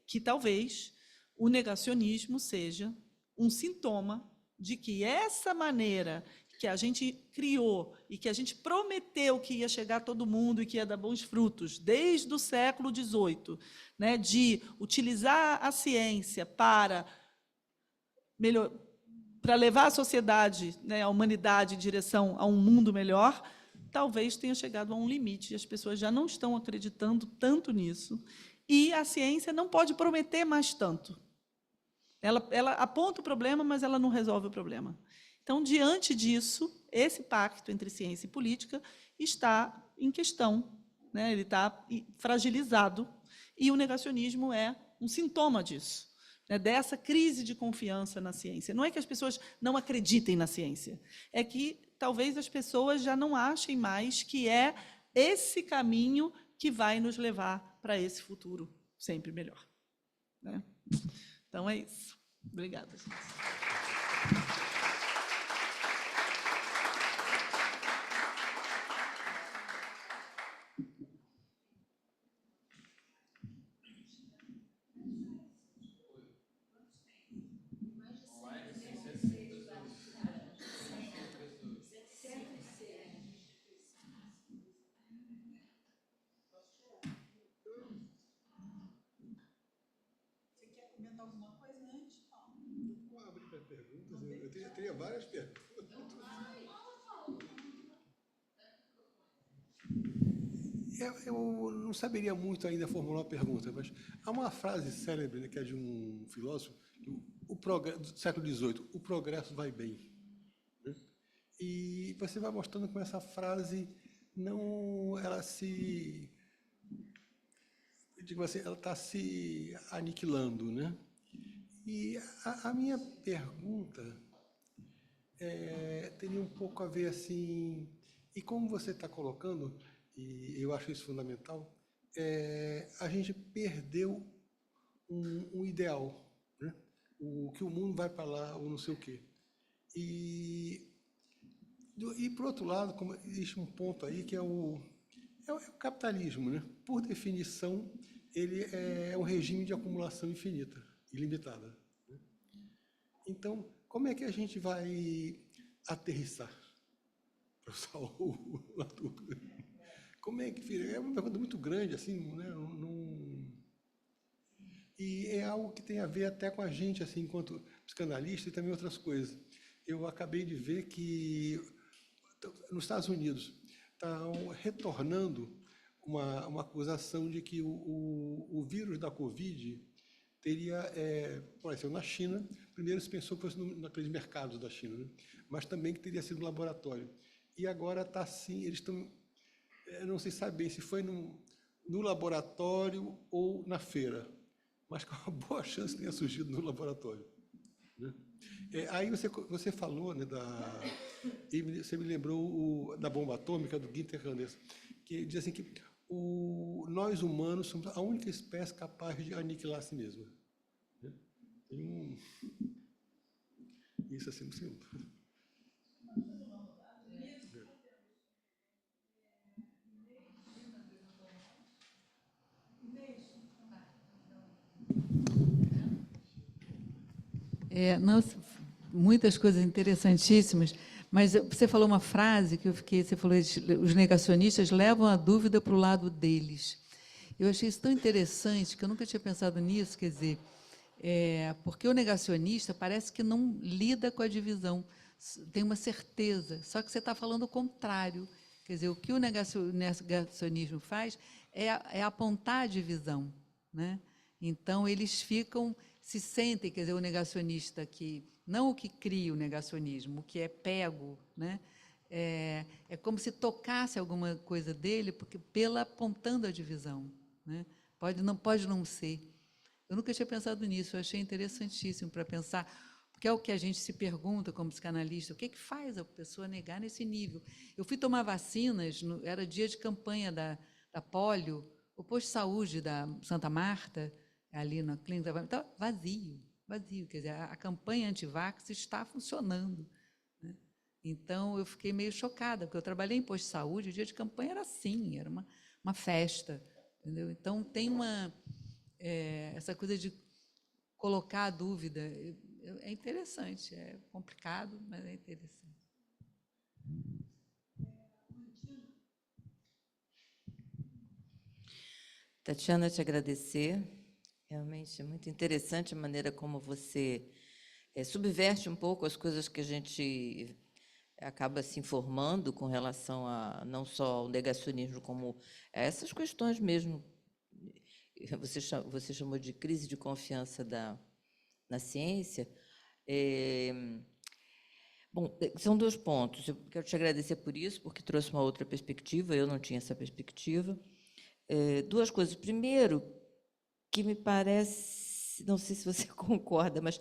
Que talvez o negacionismo seja um sintoma de que essa maneira que a gente criou e que a gente prometeu que ia chegar a todo mundo e que ia dar bons frutos, desde o século XVIII, né, de utilizar a ciência para levar a sociedade, né, a humanidade em direção a um mundo melhor, talvez tenha chegado a um limite, e as pessoas já não estão acreditando tanto nisso, e a ciência não pode prometer mais tanto. Ela aponta o problema, mas ela não resolve o problema. Então, diante disso, esse pacto entre ciência e política está em questão, né? Ele está fragilizado, e o negacionismo é um sintoma disso, né? Dessa crise de confiança na ciência. Não é que as pessoas não acreditem na ciência, é que talvez as pessoas já não achem mais que é esse caminho que vai nos levar para esse futuro sempre melhor, né? Então, é isso. Obrigada, gente. Vou abrir para perguntas. Eu teria várias perguntas. Eu não saberia muito ainda formular uma pergunta, mas há uma frase célebre, né, que é de um filósofo, do século XVIII, o progresso vai bem. Né? E você vai mostrando como essa frase ela se, digo assim, ela está se aniquilando, né? E a minha pergunta teria um pouco a ver assim, e como você está colocando, e eu acho isso fundamental, a gente perdeu um ideal, né? O que o mundo vai para lá, ou não sei o quê. E por outro lado, como existe um ponto aí que é o capitalismo, né? Por definição, ele é um regime de acumulação infinita, ilimitada. Né? Então, como é que a gente vai aterrissar? Para usar a dúvida. Como é que fica? É uma pergunta muito grande, assim, né? E é algo que tem a ver até com a gente, assim, enquanto psicanalista e também outras coisas. Eu acabei de ver que nos Estados Unidos estão retornando uma acusação de que o vírus da Covid teria apareceu na China. Primeiro se pensou que fosse naqueles mercados da China, né? Mas também que teria sido no laboratório. E agora está assim, eles estão, não se sabe bem se foi no laboratório ou na feira, mas com uma boa chance de tenha surgido no laboratório. Né? Aí você falou, né, e você me lembrou da bomba atômica do Günther Anders, que diz assim que nós humanos somos a única espécie capaz de aniquilar a si mesma. Né? Isso assim, sim. Não, muitas coisas interessantíssimas, mas você falou uma frase que eu fiquei, você falou, os negacionistas levam a dúvida para o lado deles. Eu achei isso tão interessante, que eu nunca tinha pensado nisso, quer dizer, porque o negacionista parece que não lida com a divisão, tem uma certeza, só que você está falando o contrário. Quer dizer, o que o negacionismo faz é apontar a divisão, né? Então, eles se sentem, quer dizer, o negacionista não o que cria o negacionismo, o que é pego, né? É como se tocasse alguma coisa dele, porque apontando a divisão, né? Pode não ser. Eu nunca tinha pensado nisso, eu achei interessantíssimo para pensar, porque é o que a gente se pergunta como psicanalista, o que faz a pessoa negar nesse nível? Eu fui tomar vacinas, era dia de campanha da polio, o posto de saúde da Santa Marta, ali na clínica, estava vazio, quer dizer, a campanha anti-vax está funcionando. Né? Então, eu fiquei meio chocada, porque eu trabalhei em posto de saúde, o dia de campanha era assim, era uma festa. Entendeu? Então, tem essa coisa de colocar a dúvida, é interessante, é complicado, mas é interessante. Tatiana, te agradecer. Realmente é muito interessante a maneira como você subverte um pouco as coisas que a gente acaba se informando com relação a não só ao negacionismo, como a essas questões mesmo. Você chamou de crise de confiança na ciência. Bom, são 2 pontos. Eu quero te agradecer por isso, porque trouxe uma outra perspectiva, eu não tinha essa perspectiva. 2 coisas. Primeiro, que me parece, não sei se você concorda, mas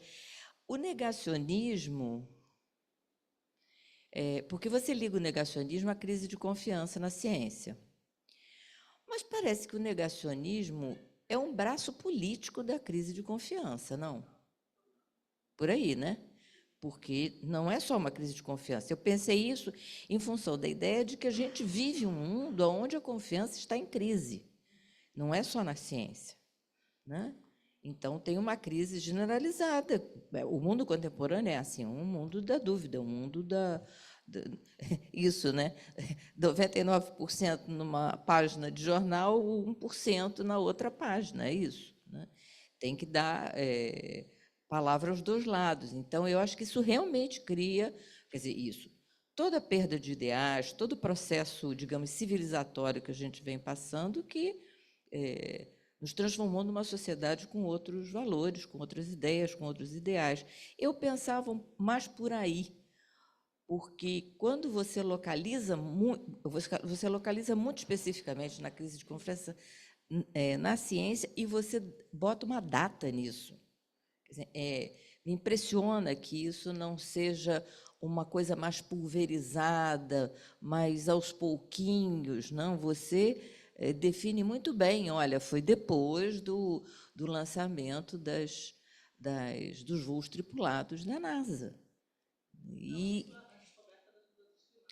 o negacionismo, porque você liga o negacionismo à crise de confiança na ciência, mas parece que o negacionismo é um braço político da crise de confiança, não? Por aí, né? Porque não é só uma crise de confiança. Eu pensei isso em função da ideia de que a gente vive um mundo onde a confiança está em crise, não é só na ciência, né? Então, tem uma crise generalizada. O mundo contemporâneo é assim, um mundo da dúvida, um mundo isso, né? 99% numa página de jornal, 1% na outra página, é isso, né? Tem que dar palavra aos 2 lados. Então, eu acho que isso realmente cria, quer dizer, isso, toda a perda de ideais, todo o processo, digamos, civilizatório que a gente vem passando, que nos transformou numa sociedade com outros valores, com outras ideias, com outros ideais. Eu pensava mais por aí, porque quando você localiza muito especificamente na crise de confiança na ciência e você bota uma data nisso. Quer dizer, me impressiona que isso não seja uma coisa mais pulverizada, mais aos pouquinhos, não. Você define muito bem, olha, foi depois do lançamento dos voos tripulados da NASA.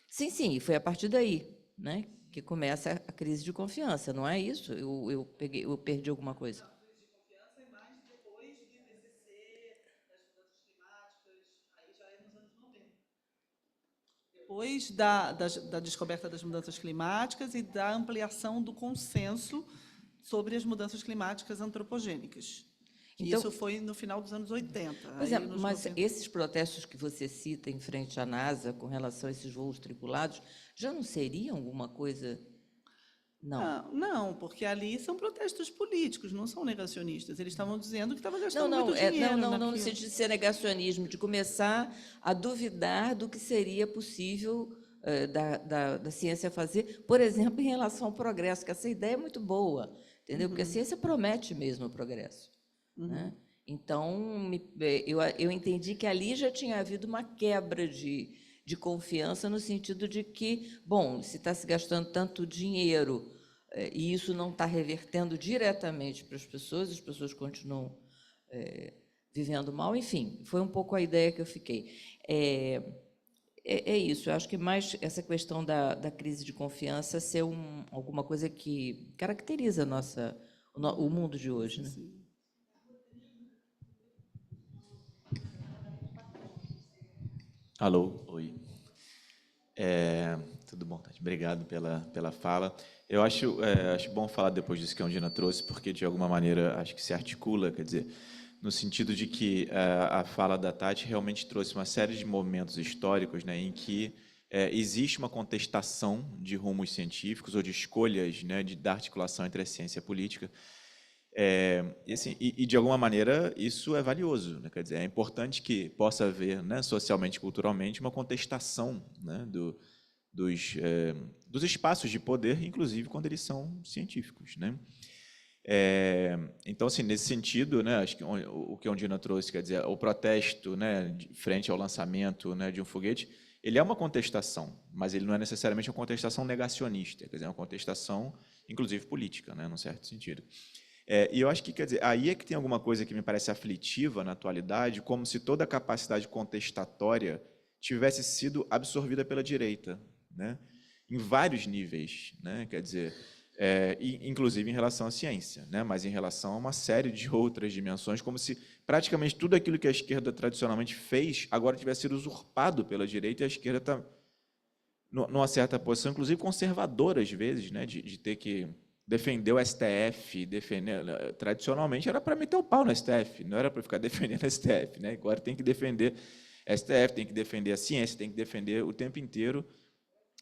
Sim, foi a partir daí, né, que começa a crise de confiança, não é isso? Eu perdi alguma coisa. A crise de confiança é mais depois do IPCC, das mudanças climáticas, aí já é nos anos 90. Depois da descoberta das mudanças climáticas e da ampliação do consenso sobre as mudanças climáticas antropogênicas. Então, isso foi no final dos anos 80. Pois mas esses protestos que você cita em frente à NASA com relação a esses voos tripulados, já não seriam alguma coisa... Não, porque ali são protestos políticos, não são negacionistas. Eles estavam dizendo que estava gastando muito dinheiro. Não, no sentido de ser negacionismo, de começar a duvidar do que seria possível da ciência fazer, por exemplo, em relação ao progresso, que essa ideia é muito boa, entendeu? Porque a ciência promete mesmo o progresso. Né? Então, eu entendi que ali já tinha havido uma quebra de confiança, no sentido de que, bom, se está se gastando tanto dinheiro e isso não está revertendo diretamente para as pessoas continuam vivendo mal, enfim, foi um pouco a ideia que eu fiquei. É isso, eu acho que mais essa questão da crise de confiança ser alguma coisa que caracteriza o mundo de hoje, né? Alô, oi. Tudo bom, Tati? Obrigado pela fala. Eu acho bom falar depois disso que a Undina trouxe, porque, de alguma maneira, acho que se articula, quer dizer, no sentido de que a fala da Tati realmente trouxe uma série de momentos históricos, né, em que existe uma contestação de rumos científicos ou de escolhas, né, da articulação entre a ciência e a política. De alguma maneira, isso é valioso, né? Quer dizer, é importante que possa haver, né, socialmente e culturalmente, uma contestação, né, dos espaços de poder, inclusive quando eles são científicos, né? Então, assim, nesse sentido, né, acho que o que a Undina trouxe, quer dizer, o protesto, né, frente ao lançamento, né, de um foguete, ele é uma contestação, mas ele não é necessariamente uma contestação negacionista, quer dizer, é uma contestação, inclusive política, né, num certo sentido. E eu acho que, quer dizer, aí é que tem alguma coisa que me parece aflitiva na atualidade, como se toda a capacidade contestatória tivesse sido absorvida pela direita, né? Em vários níveis, né? Quer dizer, inclusive em relação à ciência, né? Mas em relação a uma série de outras dimensões, como se praticamente tudo aquilo que a esquerda tradicionalmente fez agora tivesse sido usurpado pela direita, e a esquerda está numa certa posição, inclusive conservadora às vezes, né? De ter que defender o STF, tradicionalmente era para meter o pau no STF, não era para ficar defendendo o STF, né? Agora tem que defender STF, tem que defender a ciência, tem que defender o tempo inteiro.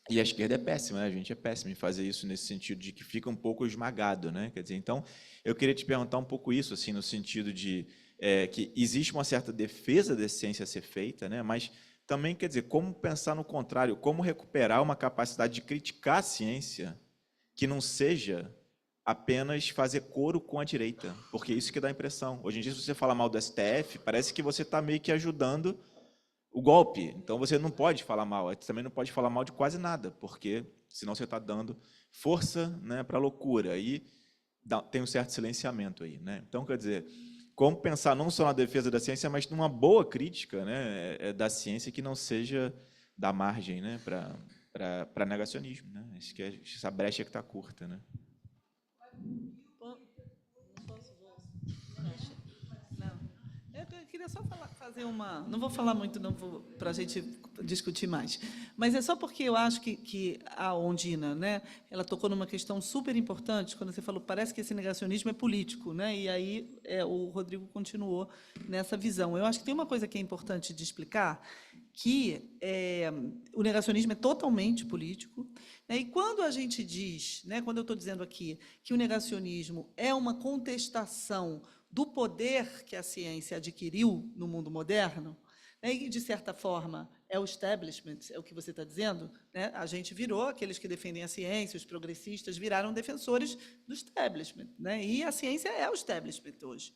E a esquerda é péssima, né? A gente é péssima em fazer isso nesse sentido de que fica um pouco esmagado, né? Quer dizer, então, eu queria te perguntar um pouco isso, assim, no sentido de que existe uma certa defesa da ciência a ser feita, né? Mas também, quer dizer, como pensar no contrário, como recuperar uma capacidade de criticar a ciência que não seja apenas fazer coro com a direita, porque é isso que dá a impressão. Hoje em dia, se você fala mal do STF, parece que você está meio que ajudando o golpe. Então, você não pode falar mal. Você também não pode falar mal de quase nada, porque senão você está dando força, né, para a loucura. E tem um certo silenciamento aí, né? Então, quer dizer, como pensar não só na defesa da ciência, mas numa boa crítica, né, da ciência que não seja da margem, né, para negacionismo, né? Acho que essa brecha que está curta, né? Eu queria só fazer uma... Não vou falar muito, não, para a gente discutir mais. Mas é só porque eu acho que a Ondina, né, ela tocou numa questão super importante, quando você falou, parece que esse negacionismo é político, né? E aí o Rodrigo continuou nessa visão. Eu acho que tem uma coisa que é importante de explicar, que o negacionismo é totalmente político, né? E quando a gente diz, né, quando eu estou dizendo aqui que o negacionismo é uma contestação do poder que a ciência adquiriu no mundo moderno, né, e, de certa forma, é o establishment, é o que você está dizendo, né? A gente virou, aqueles que defendem a ciência, os progressistas, viraram defensores do establishment, né? E a ciência é o establishment hoje.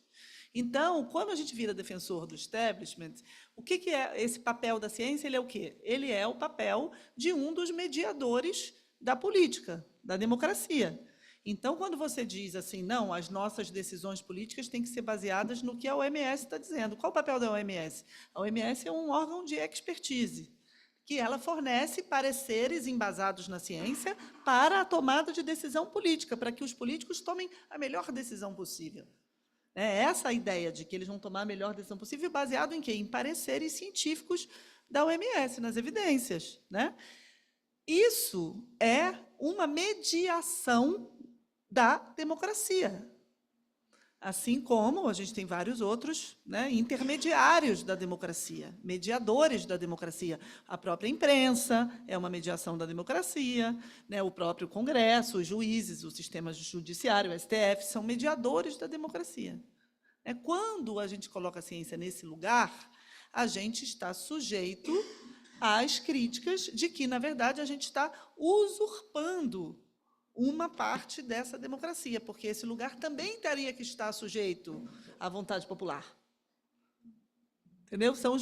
Então, quando a gente vira defensor do establishment, o que é esse papel da ciência? Ele é o quê? Ele é o papel de um dos mediadores da política, da democracia. Então, quando você diz assim, não, as nossas decisões políticas têm que ser baseadas no que a OMS está dizendo. Qual o papel da OMS? A OMS é um órgão de expertise, que ela fornece pareceres embasados na ciência para a tomada de decisão política, para que os políticos tomem a melhor decisão possível. É essa a ideia de que eles vão tomar a melhor decisão possível, baseado em quê? Em pareceres científicos da OMS, nas evidências, né? Isso é uma mediação da democracia. Assim como a gente tem vários outros, né, intermediários da democracia, mediadores da democracia. A própria imprensa é uma mediação da democracia, né, o próprio Congresso, os juízes, o sistema judiciário, o STF, são mediadores da democracia. Quando a gente coloca a ciência nesse lugar, a gente está sujeito às críticas de que, na verdade, a gente está usurpando uma parte dessa democracia, porque esse lugar também teria que estar sujeito à vontade popular. Entendeu? São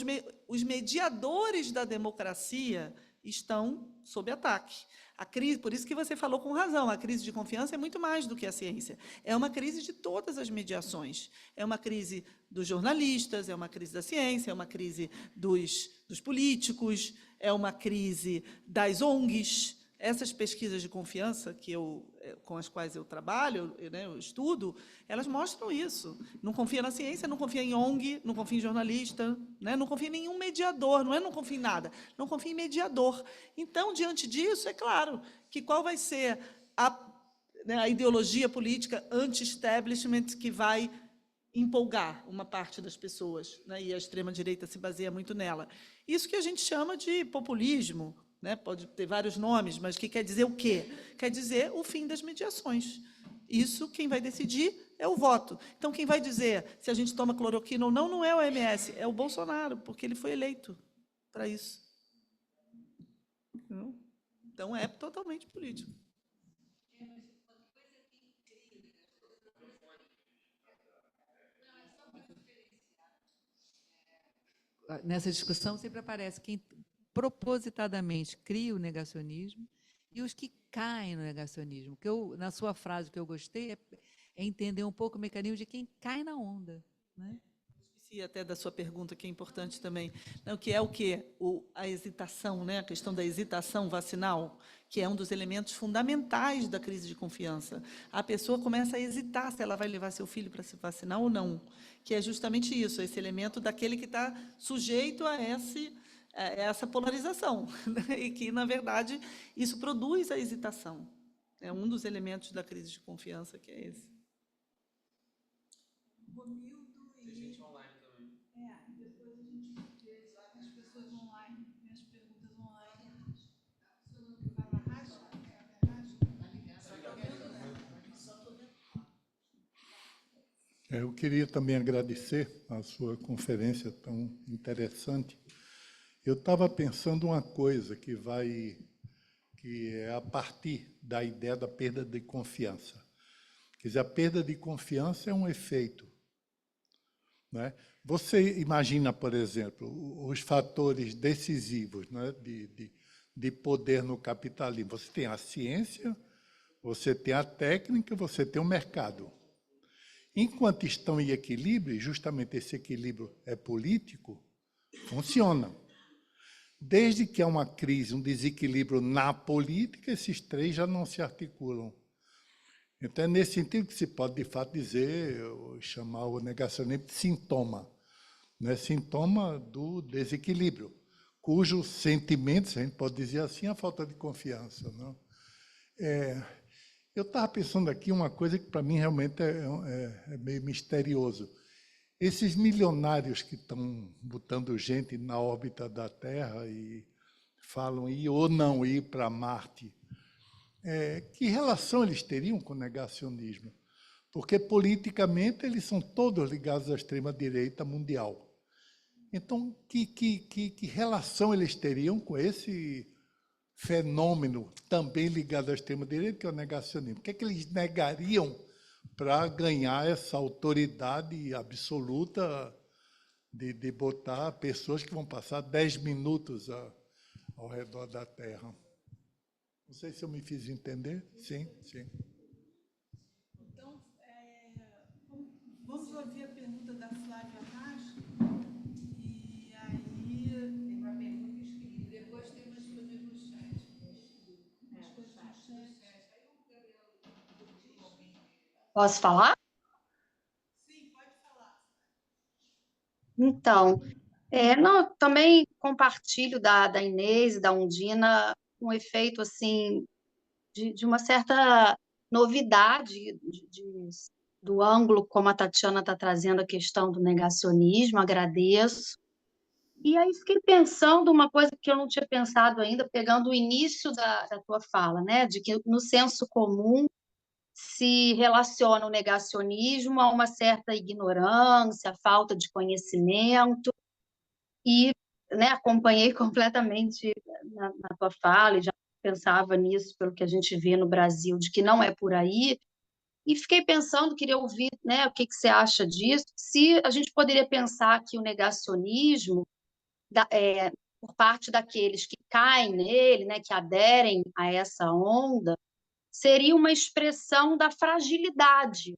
os mediadores da democracia estão sob ataque. A crise, por isso que você falou com razão, a crise de confiança é muito mais do que a ciência. É uma crise de todas as mediações. É uma crise dos jornalistas, é uma crise da ciência, é uma crise dos políticos, é uma crise das ONGs. Essas pesquisas de confiança com as quais eu trabalho, né, eu estudo, elas mostram isso. Não confia na ciência, não confia em ONG, não confia em jornalista, né, não confia em nenhum mediador, não confia em nada, não confia em mediador. Então, diante disso, é claro que qual vai ser a ideologia política anti-establishment que vai empolgar uma parte das pessoas, né, e a extrema-direita se baseia muito nela. Isso que a gente chama de populismo, né? Pode ter vários nomes, mas que quer dizer o quê? Quer dizer o fim das mediações. Isso, quem vai decidir é o voto. Então, quem vai dizer se a gente toma cloroquina ou não, não é o OMS, é o Bolsonaro, porque ele foi eleito para isso. Então, é totalmente político. Nessa discussão sempre aparece quem propositadamente cria o negacionismo e os que caem no negacionismo. Na sua frase, o que eu gostei é entender um pouco o mecanismo de quem cai na onda, né? Esqueci até da sua pergunta, que é importante também. Não, que é o quê? A hesitação, né? A questão da hesitação vacinal, que é um dos elementos fundamentais da crise de confiança. A pessoa começa a hesitar se ela vai levar seu filho para se vacinar ou não, que é justamente isso, esse elemento daquele que está sujeito a essa polarização, né? E que, na verdade, isso produz a hesitação. É um dos elementos da crise de confiança que é esse. Tem gente online também. Depois a gente vê as pessoas online, as perguntas online. Eu queria também agradecer a sua conferência tão interessante. Eu estava pensando uma coisa que é a partir da ideia da perda de confiança. Quer dizer, a perda de confiança é um efeito, né? Você imagina, por exemplo, os fatores decisivos, né, de poder no capitalismo. Você tem a ciência, você tem a técnica, você tem o mercado. Enquanto estão em equilíbrio, e justamente esse equilíbrio é político, funciona. Desde que há uma crise, um desequilíbrio na política, esses três já não se articulam. Então, é nesse sentido que se pode, de fato, dizer, chamar o negacionismo de sintoma, né? Sintoma do desequilíbrio, cujo sentimento, se a gente pode dizer assim, é a falta de confiança, não? Eu estava pensando aqui uma coisa que, para mim, realmente é meio misterioso. Esses milionários que estão botando gente na órbita da Terra e falam ir ou não ir para Marte, que relação eles teriam com o negacionismo? Porque, politicamente, eles são todos ligados à extrema-direita mundial. Então, que relação eles teriam com esse fenômeno também ligado à extrema-direita, que é o negacionismo? O que é que eles negariam para ganhar essa autoridade absoluta de botar pessoas que vão passar 10 minutos ao redor da Terra? Não sei se eu me fiz entender. Sim, sim. Então, vamos ouvir a pergunta da Flávia Racho. E aí... Tem uma pergunta escrita. Depois tem umas coisas no chat. Umas coisas no chat. Posso falar? Sim, pode falar. Então, não, também compartilho da Inês e da Undina um efeito assim de uma certa novidade do ângulo como a Tatiana está trazendo a questão do negacionismo, agradeço. E aí fiquei pensando uma coisa que eu não tinha pensado ainda, pegando o início da tua fala, né? De que no senso comum se relaciona o negacionismo a uma certa ignorância, falta de conhecimento, e, né, acompanhei completamente na tua fala, e já pensava nisso pelo que a gente vê no Brasil, de que não é por aí, e fiquei pensando, queria ouvir, né, o que você acha disso, se a gente poderia pensar que o negacionismo, por parte daqueles que caem nele, né, que aderem a essa onda, seria uma expressão da fragilidade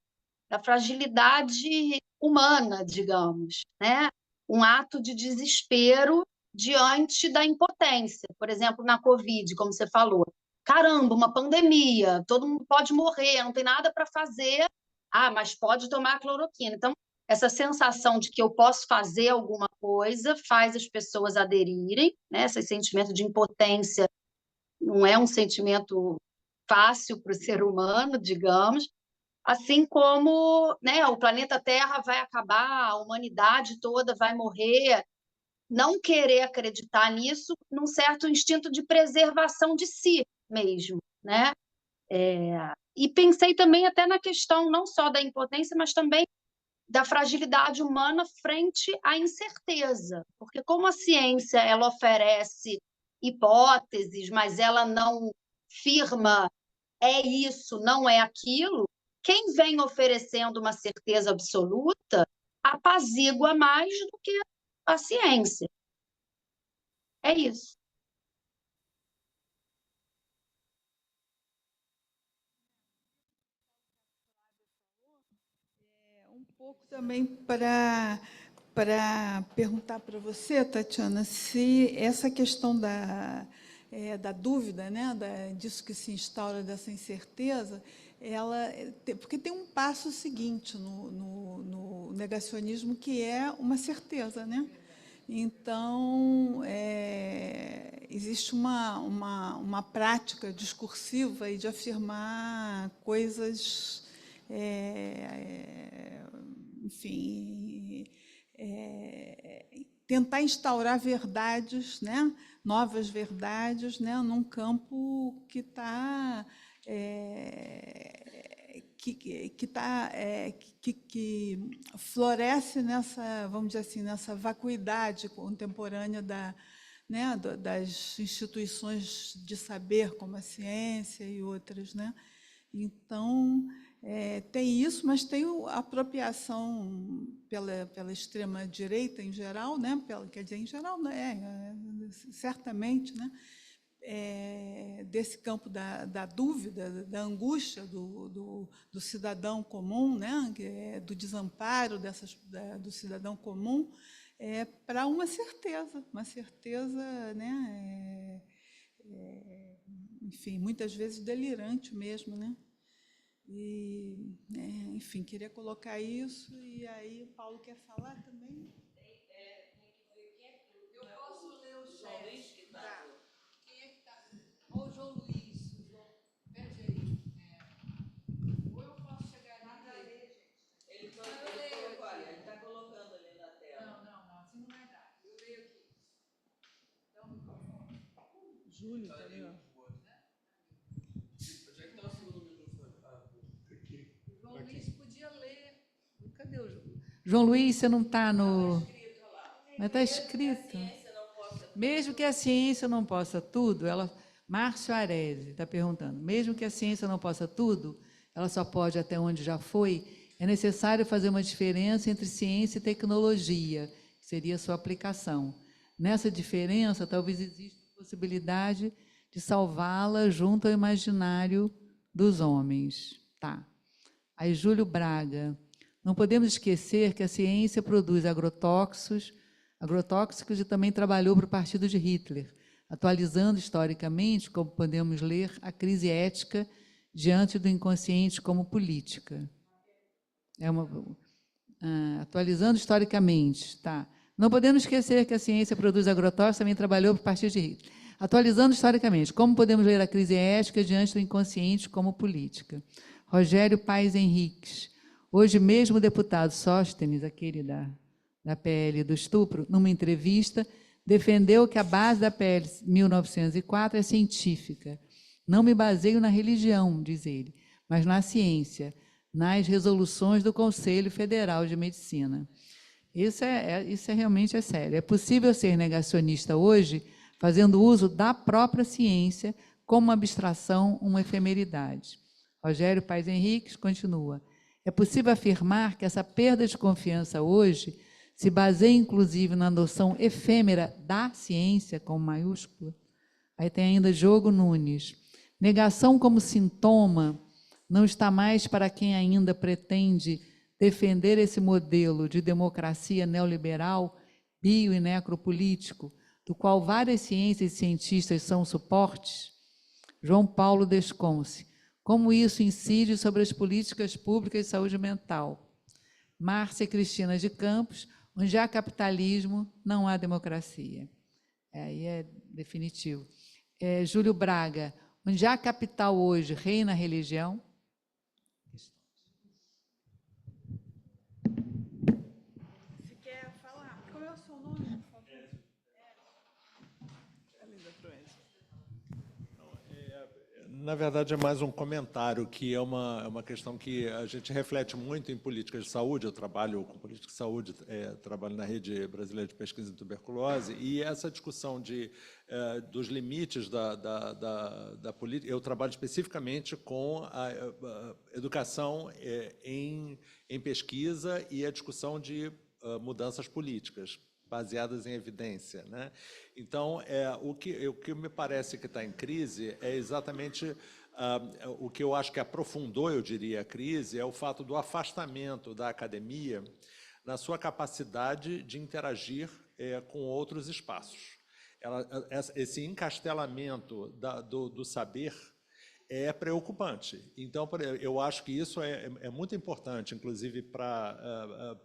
humana, digamos, né? Um ato de desespero diante da impotência. Por exemplo, na Covid, como você falou, caramba, uma pandemia, todo mundo pode morrer, não tem nada para fazer, mas pode tomar cloroquina. Então, essa sensação de que eu posso fazer alguma coisa faz as pessoas aderirem, né? Esse sentimento de impotência não é um sentimento fácil para o ser humano, digamos, assim como, né, o planeta Terra vai acabar, a humanidade toda vai morrer, não querer acreditar nisso num certo instinto de preservação de si mesmo, né? E pensei também até na questão não só da impotência, mas também da fragilidade humana frente à incerteza, porque como a ciência ela oferece hipóteses, mas ela não firma é isso, não é aquilo, quem vem oferecendo uma certeza absoluta apazigua mais do que a ciência. É isso. Um pouco também para perguntar para você, Tatiana, se essa questão da dúvida, né, disso que se instaura, dessa incerteza, porque tem um passo seguinte no negacionismo, que é uma certeza, né? Então, existe uma prática discursiva e de afirmar coisas, enfim, tentar instaurar verdades, né, novas verdades, né, num campo que está que floresce nessa, vamos dizer assim, nessa vacuidade contemporânea né, das instituições de saber, como a ciência e outras, né? Então, tem isso, mas tem a apropriação pela extrema-direita em geral, né? Quer dizer, em geral, certamente, né? Desse campo da dúvida, da angústia do cidadão comum, né? Do desamparo do cidadão comum, para uma certeza, né? Enfim, muitas vezes delirante mesmo, né? E, enfim, queria colocar isso, e aí o Paulo quer falar também? Eu posso ler o chat. Tá. Quem é que está? Ou o João Luiz. Pede aí. Ou eu posso chegar nada a ler, gente. Ele está colocando ali na tela. Não, assim não vai dar. Eu leio aqui. Dá o microfone. Júlio, tá ali, ó. Onde é que está o segundo microfone? João Luiz podia ler. Cadê o João? João Luiz, você não está no... Mas está escrito. Mesmo que a ciência não possa tudo, Márcio Arese está perguntando, mesmo que a ciência não possa tudo, ela só pode até onde já foi, é necessário fazer uma diferença entre ciência e tecnologia, que seria a sua aplicação. Nessa diferença, talvez exista a possibilidade de salvá-la junto ao imaginário dos homens. Tá. Aí, Júlio Braga, não podemos esquecer que a ciência produz agrotóxicos e também trabalhou para o partido de Hitler, atualizando historicamente, como podemos ler, a crise ética diante do inconsciente como política. Atualizando historicamente, tá. Não podemos esquecer que a ciência produz agrotóxicos e também trabalhou para o partido de Hitler. Atualizando historicamente, como podemos ler a crise ética diante do inconsciente como política. Rogério Paes Henriques. Hoje mesmo o deputado Sóstenes, aquele da PL do estupro, numa entrevista, defendeu que a base da PL 1904 é científica. Não me baseio na religião, diz ele, mas na ciência, nas resoluções do Conselho Federal de Medicina. Isso realmente é sério. É possível ser negacionista hoje, fazendo uso da própria ciência como uma abstração, uma efemeridade. Rogério Paes Henriques continua. É possível afirmar que essa perda de confiança hoje se baseia, inclusive, na noção efêmera da ciência, com maiúscula. Aí tem ainda Diogo Nunes. Negação como sintoma não está mais para quem ainda pretende defender esse modelo de democracia neoliberal, bio e necropolítico, do qual várias ciências e cientistas são suportes. João Paulo Desconce. Como isso incide sobre as políticas públicas de saúde mental? Márcia Cristina de Campos. Onde há capitalismo, não há democracia. Aí é definitivo. Júlio Braga. Onde há capital hoje, reina a religião? Você quer falar? Qual é o seu nome, por favor? Na verdade, é mais um comentário, que é uma questão que a gente reflete muito em políticas de saúde. Eu trabalho com política de saúde, trabalho na Rede Brasileira de Pesquisa em Tuberculose, e essa discussão dos limites da política, eu trabalho especificamente com a educação em pesquisa e a discussão de mudanças políticas, baseadas em evidência, né? Então, o que me parece que está em crise é exatamente o que eu acho que aprofundou, eu diria, a crise, é o fato do afastamento da academia na sua capacidade de interagir com outros espaços. Esse encastelamento do saber é preocupante. Então, eu acho que isso é muito importante, inclusive para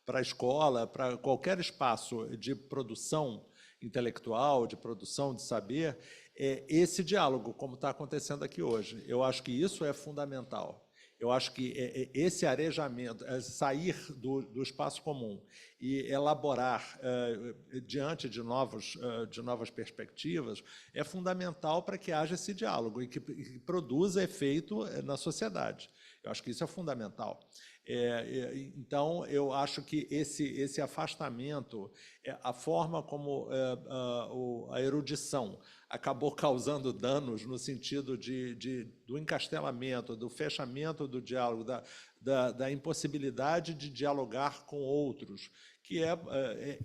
a escola, para qualquer espaço de produção intelectual, de produção, de saber, esse diálogo, como está acontecendo aqui hoje. Eu acho que isso é fundamental. Eu acho que esse arejamento, sair do espaço comum e elaborar diante de novas perspectivas, é fundamental para que haja esse diálogo e que produza efeito na sociedade. Eu acho que isso é fundamental. Então, eu acho que esse afastamento, a forma como a erudição acabou causando danos no sentido do encastelamento, do fechamento do diálogo, da impossibilidade de dialogar com outros, que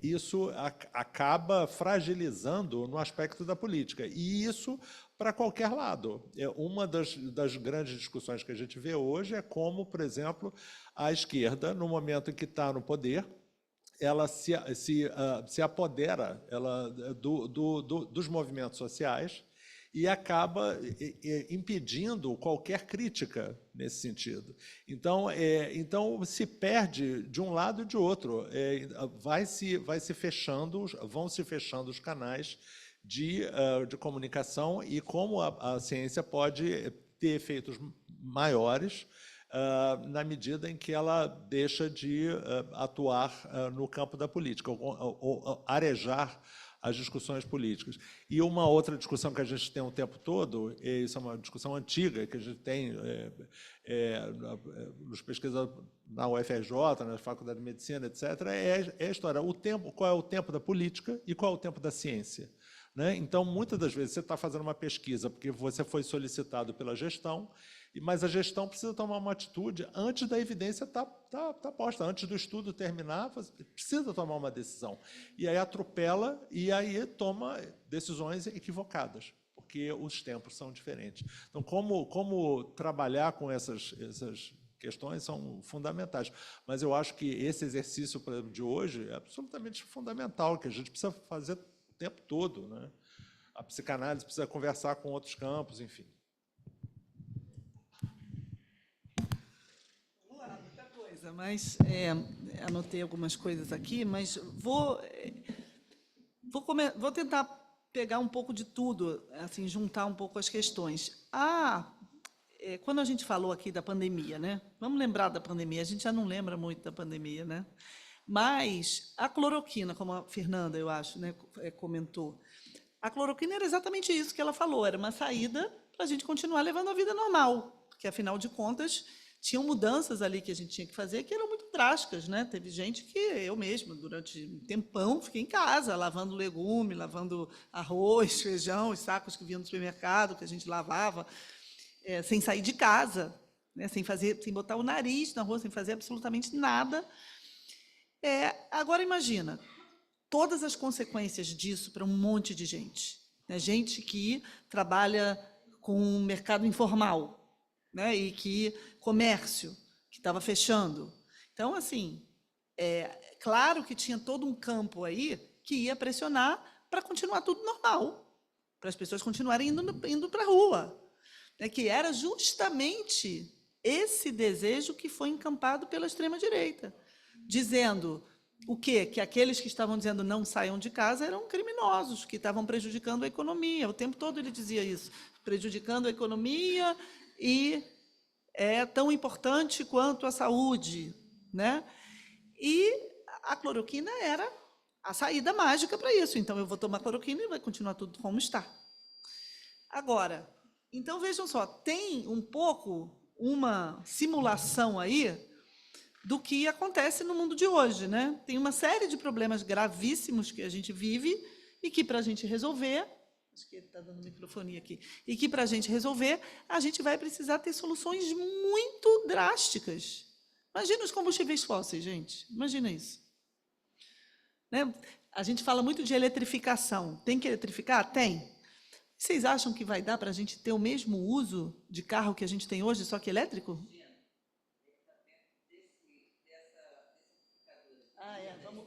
isso acaba fragilizando no aspecto da política. E isso para qualquer lado. Uma das grandes discussões que a gente vê hoje é como, por exemplo, a esquerda, no momento em que está no poder, ela se apodera dos movimentos sociais e acaba impedindo qualquer crítica nesse sentido. Então se perde de um lado e de outro. Vão se fechando os canais de comunicação e como a ciência pode ter efeitos maiores na medida em que ela deixa de atuar no campo da política, ou arejar as discussões políticas. E uma outra discussão que a gente tem o tempo todo, e isso é uma discussão antiga, que a gente tem nos pesquisadores na UFRJ, na Faculdade de Medicina, etc., é a história, qual é o tempo da política e qual é o tempo da ciência. Né? Então, muitas das vezes, você está fazendo uma pesquisa porque você foi solicitado pela gestão, mas a gestão precisa tomar uma atitude antes da evidência estar posta, antes do estudo terminar, precisa tomar uma decisão. E aí atropela e aí toma decisões equivocadas, porque os tempos são diferentes. Então, como trabalhar com essas questões são fundamentais. Mas eu acho que esse exercício, por exemplo, de hoje é absolutamente fundamental, que a gente precisa fazer o tempo todo. Né? A psicanálise precisa conversar com outros campos, enfim. Mas anotei algumas coisas aqui, mas vou tentar pegar um pouco de tudo, assim, juntar um pouco as questões. Quando a gente falou aqui da pandemia, né? Vamos lembrar da pandemia, a gente já não lembra muito da pandemia, né? Mas a cloroquina, como a Fernanda, eu acho, né, comentou, a cloroquina era exatamente isso que ela falou, era uma saída para a gente continuar levando a vida normal, porque, afinal de contas, tinham mudanças ali que a gente tinha que fazer que eram muito drásticas, né? Teve gente que eu mesma, durante um tempão, fiquei em casa, lavando legume, lavando arroz, feijão, os sacos que vinham do supermercado, que a gente lavava, sem sair de casa, né? Sem botar o nariz na rua, sem fazer absolutamente nada. Agora, imagina, todas as consequências disso para um monte de gente. Né? Gente que trabalha com o mercado informal, né, e que comércio, que estava fechando. Então, assim, claro que tinha todo um campo aí que ia pressionar para continuar tudo normal, para as pessoas continuarem indo para a rua, né, que era justamente esse desejo que foi encampado pela extrema-direita, dizendo o quê? Que aqueles que estavam dizendo não saiam de casa eram criminosos, que estavam prejudicando a economia. O tempo todo ele dizia isso, prejudicando a economia e é tão importante quanto a saúde, né? E a cloroquina era a saída mágica para isso. Então, eu vou tomar cloroquina e vai continuar tudo como está. Agora, então, vejam só, tem um pouco uma simulação aí do que acontece no mundo de hoje, né? Tem uma série de problemas gravíssimos que a gente vive e que, para a gente resolver, acho que ele está dando microfonia aqui, e que, para a gente resolver, a gente vai precisar ter soluções muito drásticas. Imagina os combustíveis fósseis, gente. Imagina isso. Né? A gente fala muito de eletrificação. Tem que eletrificar? Tem. Vocês acham que vai dar para a gente ter o mesmo uso de carro que a gente tem hoje, só que elétrico?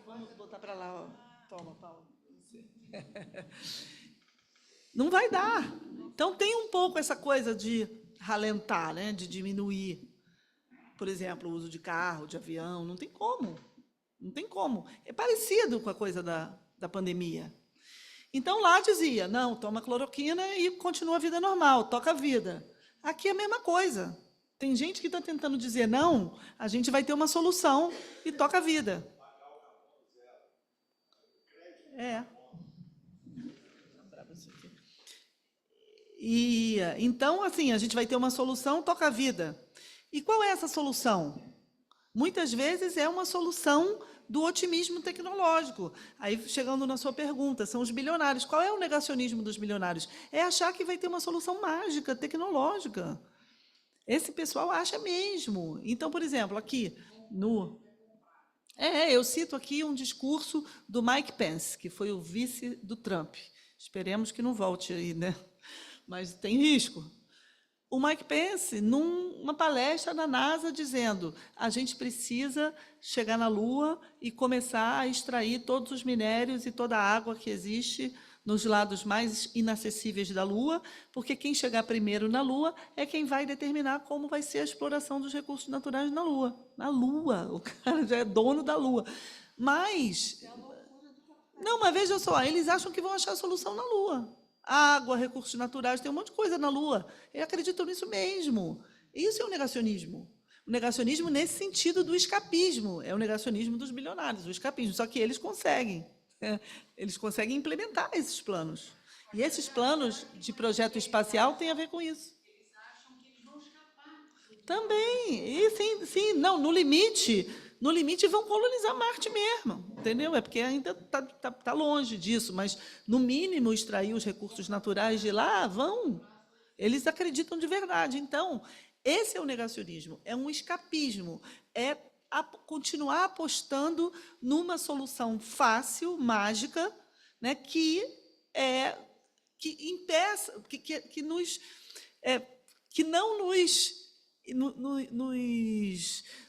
Vamos botar para lá. Ó. Toma, Paulo. Não vai dar. Então, tem um pouco essa coisa de ralentar, né? De diminuir, por exemplo, o uso de carro, de avião. Não tem como. Não tem como. É parecido com a coisa da pandemia. Então, lá dizia, não, toma cloroquina e continua a vida normal, toca a vida. Aqui é a mesma coisa. Tem gente que está tentando dizer, não, a gente vai ter uma solução e toca a vida. E, então, assim, a gente vai ter uma solução, toca a vida. E qual é essa solução? Muitas vezes é uma solução do otimismo tecnológico. Aí, chegando na sua pergunta, são os bilionários. Qual é o negacionismo dos bilionários? É achar que vai ter uma solução mágica, tecnológica. Esse pessoal acha mesmo. Então, por exemplo, aqui no... eu cito aqui um discurso do Mike Pence, que foi o vice do Trump. Esperemos que não volte aí, né? Mas tem risco. O Mike Pence, numa palestra na NASA, dizendo a gente precisa chegar na Lua e começar a extrair todos os minérios e toda a água que existe nos lados mais inacessíveis da Lua, porque quem chegar primeiro na Lua é quem vai determinar como vai ser a exploração dos recursos naturais na Lua. Na Lua, o cara já é dono da Lua. Mas, não, mas veja só, eles acham que vão achar a solução na Lua. Água, recursos naturais, tem um monte de coisa na Lua. Eles acreditam nisso mesmo. Isso é o negacionismo. O negacionismo nesse sentido do escapismo. É o negacionismo dos bilionários, o escapismo. Só que eles conseguem. Eles conseguem implementar esses planos. E esses planos de projeto espacial têm a ver com isso. Eles acham que eles vão escapar. Também. E sim, não, no limite vão colonizar Marte mesmo, entendeu? É porque ainda está longe disso, mas, no mínimo, extrair os recursos naturais de lá, vão. Eles acreditam de verdade. Então, esse é o negacionismo, é um escapismo, é continuar apostando numa solução fácil, mágica, né, que impeça, que não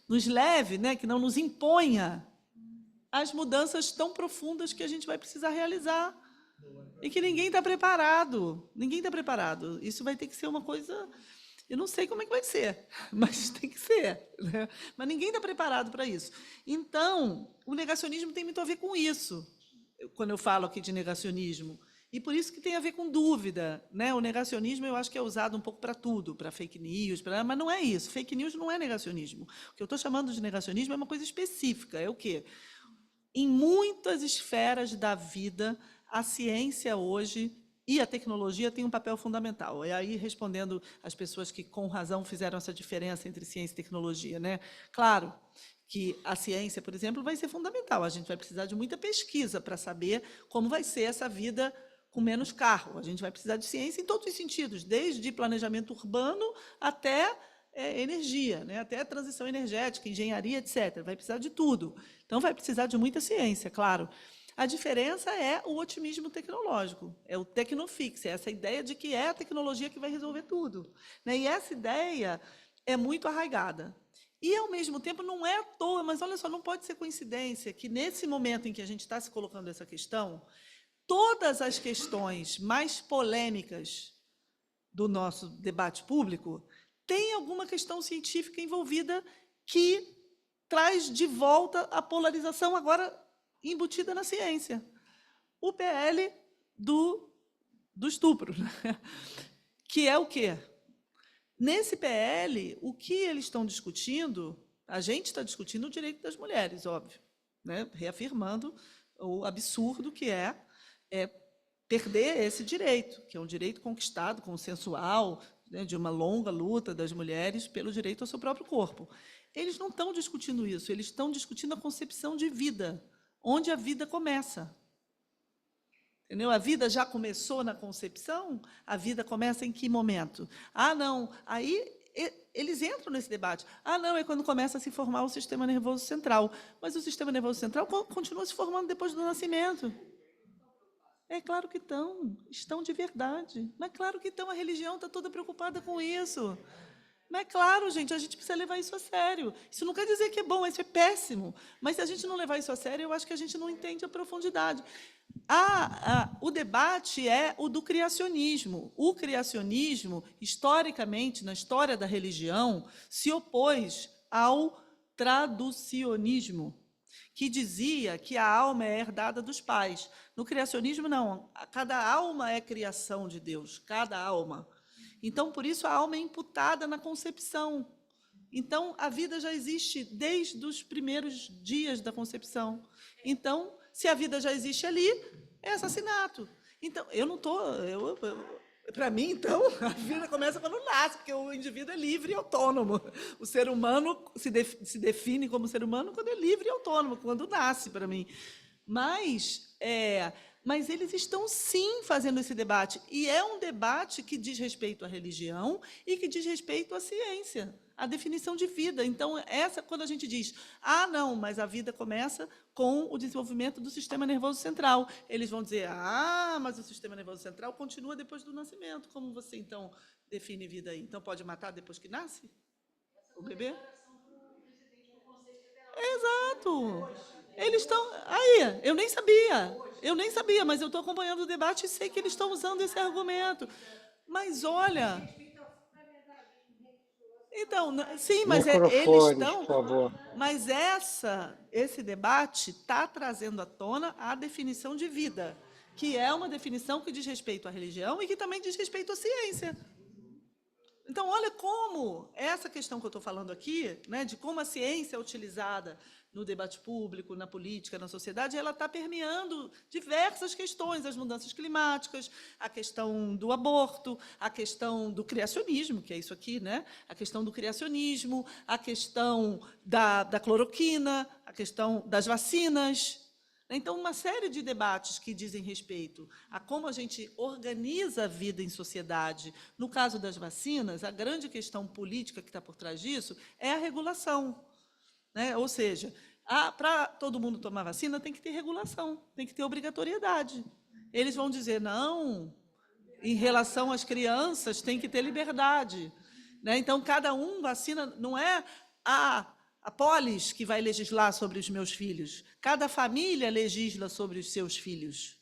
nos leve, né, que não nos imponha as mudanças tão profundas que a gente vai precisar realizar. E que ninguém está preparado. Ninguém está preparado. Isso vai ter que ser uma coisa... Eu não sei como é que vai ser, mas tem que ser, né? Mas ninguém está preparado para isso. Então, o negacionismo tem muito a ver com isso, quando eu falo aqui de negacionismo. E por isso que tem a ver com dúvida, né? O negacionismo, eu acho que é usado um pouco para tudo, para fake news, mas não é isso. Fake news não é negacionismo. O que eu estou chamando de negacionismo é uma coisa específica. É o quê? Em muitas esferas da vida, a ciência hoje e a tecnologia têm um papel fundamental. E aí, respondendo às pessoas que, com razão, fizeram essa diferença entre ciência e tecnologia, né? Claro que a ciência, por exemplo, vai ser fundamental. A gente vai precisar de muita pesquisa para saber como vai ser essa vida com menos carro. A gente vai precisar de ciência em todos os sentidos, desde planejamento urbano até energia, né? Até transição energética, engenharia, etc. Vai precisar de tudo. Então, vai precisar de muita ciência, claro. A diferença é o otimismo tecnológico, é o tecnofix, é essa ideia de que é a tecnologia que vai resolver tudo, né? E essa ideia é muito arraigada. E, ao mesmo tempo, não é à toa, mas, olha só, não pode ser coincidência que, nesse momento em que a gente está se colocando essa questão, todas as questões mais polêmicas do nosso debate público têm alguma questão científica envolvida que traz de volta a polarização agora embutida na ciência. O PL do estupro, né? Que é o quê? Nesse PL, o que eles estão discutindo, a gente está discutindo o direito das mulheres, óbvio, né? Reafirmando o absurdo que é perder esse direito, que é um direito conquistado, consensual, né, de uma longa luta das mulheres pelo direito ao seu próprio corpo. Eles não estão discutindo isso, eles estão discutindo a concepção de vida, onde a vida começa. Entendeu? A vida já começou na concepção? A vida começa em que momento? Ah, não. Aí eles entram nesse debate. Ah, não, é quando começa a se formar o sistema nervoso central. Mas o sistema nervoso central continua se formando depois do nascimento. É claro que estão de verdade. Mas claro que estão, a religião está toda preocupada com isso. Mas, claro, gente, a gente precisa levar isso a sério. Isso não quer dizer que é bom, isso é péssimo. Mas, se a gente não levar isso a sério, eu acho que a gente não entende a profundidade. O debate é o do criacionismo. O criacionismo, historicamente, na história da religião, se opôs ao traducionismo. que dizia que a alma é herdada dos pais. No criacionismo, não. Cada alma é criação de Deus, cada alma. Então, por isso, a alma é imputada na concepção. Então, a vida já existe desde os primeiros dias da concepção. Então, se a vida já existe ali, é assassinato. Então, eu não estou... Para mim, então, a vida começa quando nasce, porque o indivíduo é livre e autônomo. O ser humano se define como ser humano quando é livre e autônomo, quando nasce, para mim. Mas eles estão, sim, fazendo esse debate. E é um debate que diz respeito à religião e que diz respeito à ciência, à definição de vida. Então, quando a gente diz, não, mas a vida começa com o desenvolvimento do sistema nervoso central. Eles vão dizer, mas o sistema nervoso central continua depois do nascimento. Como você, então, define vida aí? Então, pode matar depois que nasce o bebê? Exato. Eles estão... Aí, eu nem sabia, mas eu estou acompanhando o debate e sei que eles estão usando esse argumento. Mas, olha... Então, sim, mas eles estão... por favor. Mas esse debate está trazendo à tona a definição de vida, que é uma definição que diz respeito à religião e que também diz respeito à ciência. Então, olha como essa questão que eu estou falando aqui, né, de como a ciência é utilizada no debate público, na política, na sociedade, ela está permeando diversas questões, as mudanças climáticas, a questão do aborto, a questão do criacionismo, que é isso aqui, né? A questão do criacionismo, a questão da cloroquina, a questão das vacinas. Então, uma série de debates que dizem respeito a como a gente organiza a vida em sociedade. No caso das vacinas, a grande questão política que está por trás disso é a regulação. Né? Ou seja, para todo mundo tomar vacina, tem que ter regulação, tem que ter obrigatoriedade. Eles vão dizer, não, em relação às crianças, tem que ter liberdade. Né? Então, cada um vacina, não é a polis que vai legislar sobre os meus filhos. Cada família legisla sobre os seus filhos.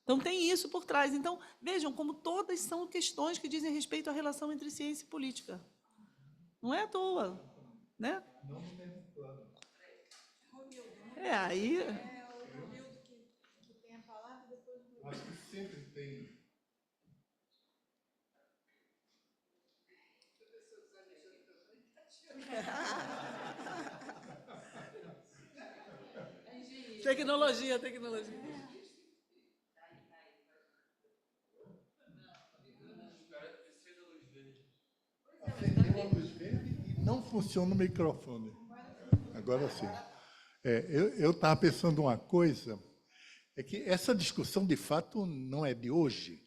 Então, tem isso por trás. Então, vejam como todas são questões que dizem respeito à relação entre ciência e política. Não é à toa. Né? Não no mesmo plano. Aí... O Romildo que tem a palavra, depois... Acho que sempre tem... Tecnologia. Acendeu a luz verde e não funciona o microfone. Agora sim. Eu estava pensando uma coisa, é que essa discussão, de fato, não é de hoje.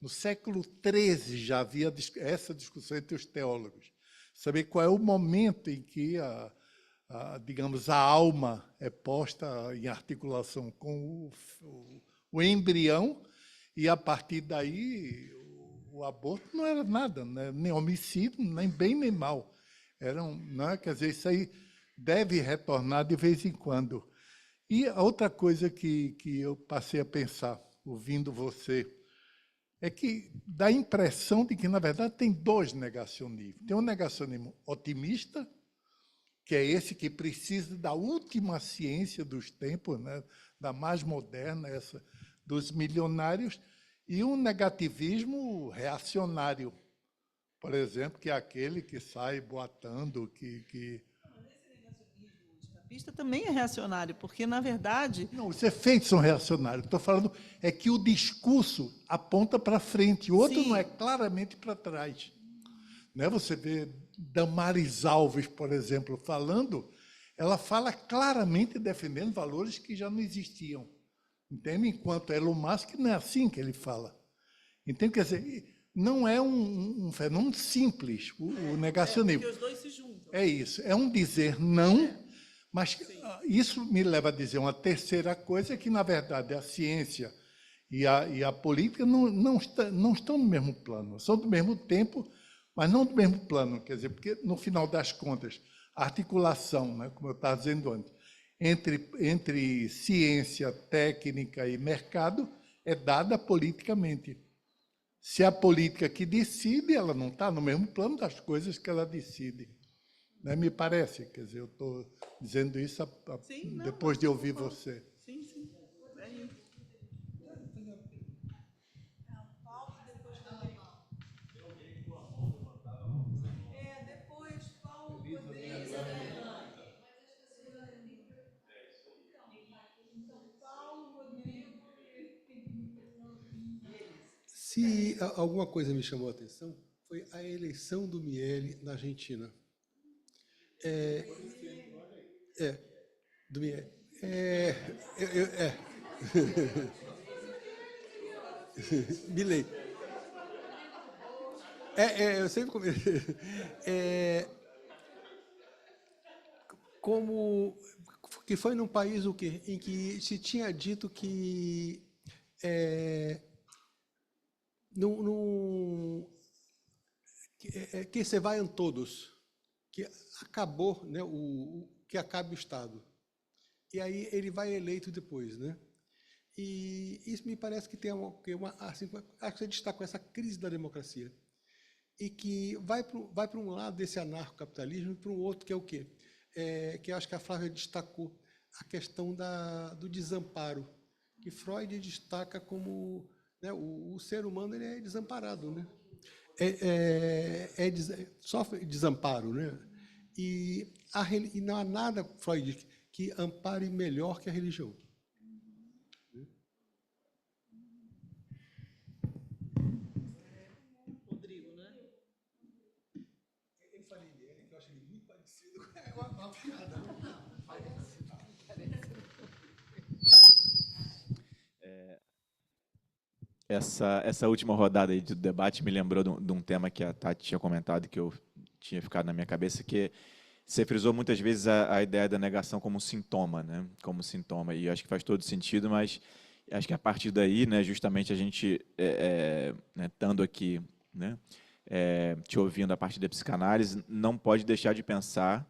No século XIII já havia essa discussão entre os teólogos. Saber qual é o momento em que digamos, a alma é posta em articulação com o embrião, e, a partir daí, o aborto não era nada, né? Nem homicídio, nem bem nem mal. Quer dizer, isso aí deve retornar de vez em quando. E a outra coisa que eu passei a pensar, ouvindo você, é que dá a impressão de que, na verdade, tem dois negacionismos. Tem um negacionismo otimista, que é esse que precisa da última ciência dos tempos, né, da mais moderna, essa dos milionários, e um negativismo reacionário, por exemplo, que é aquele que sai boatando, que... Esse também é reacionário, porque, na verdade... Não, os efeitos são reacionários. Estou falando é que o discurso aponta para frente, o outro Sim. não é, claramente para trás. Né? Você vê Damares Alves, por exemplo, falando, ela fala claramente defendendo valores que já não existiam. Entende? Enquanto Elon Musk não é assim que ele fala. Entende? Quer dizer, não é um fenômeno simples, o negacionismo. Porque os dois se juntam. É isso, é um dizer não, mas isso me leva a dizer uma terceira coisa, que, na verdade, a ciência e a política não estão no mesmo plano, são do mesmo tempo, mas não do mesmo plano. Quer dizer, porque, no final das contas, a articulação, né, como eu estava dizendo antes, entre ciência, técnica e mercado é dada politicamente. Se a política que decide, ela não está no mesmo plano das coisas que ela decide. Né? Me parece, quer dizer, eu estou dizendo isso Sim, não, depois de ouvir você. Sim, sim. É isso. Se alguma coisa me chamou a atenção, foi a eleição do Miele na Argentina. Do Miele. Milei. Eu sempre como que foi num país o quê? Em que se tinha dito que que se vaiam todos, que acabou, né, que acabe o Estado. E aí ele vai eleito depois, né? E isso me parece que tem assim, acho que você destacou essa crise da democracia e que vai para um lado desse anarcocapitalismo e para um outro que é o quê? Que eu acho que a Flávia destacou a questão do desamparo, que Freud destaca como, né, o ser humano ele é desamparado, né? Sofre desamparo, né? E não há nada, Freud diz, que ampare melhor que a religião. Rodrigo, né? Eu falei dele, que eu acho ele muito parecido com uma piada. Essa última rodada aí do debate me lembrou de um tema que a Tati tinha comentado, que eu tinha ficado na minha cabeça, que você frisou muitas vezes a ideia da negação como sintoma, né? Como sintoma, e acho que faz todo sentido, mas acho que a partir daí, né, justamente a gente, né, estando aqui, né, te ouvindo a partir da psicanálise, não pode deixar de pensar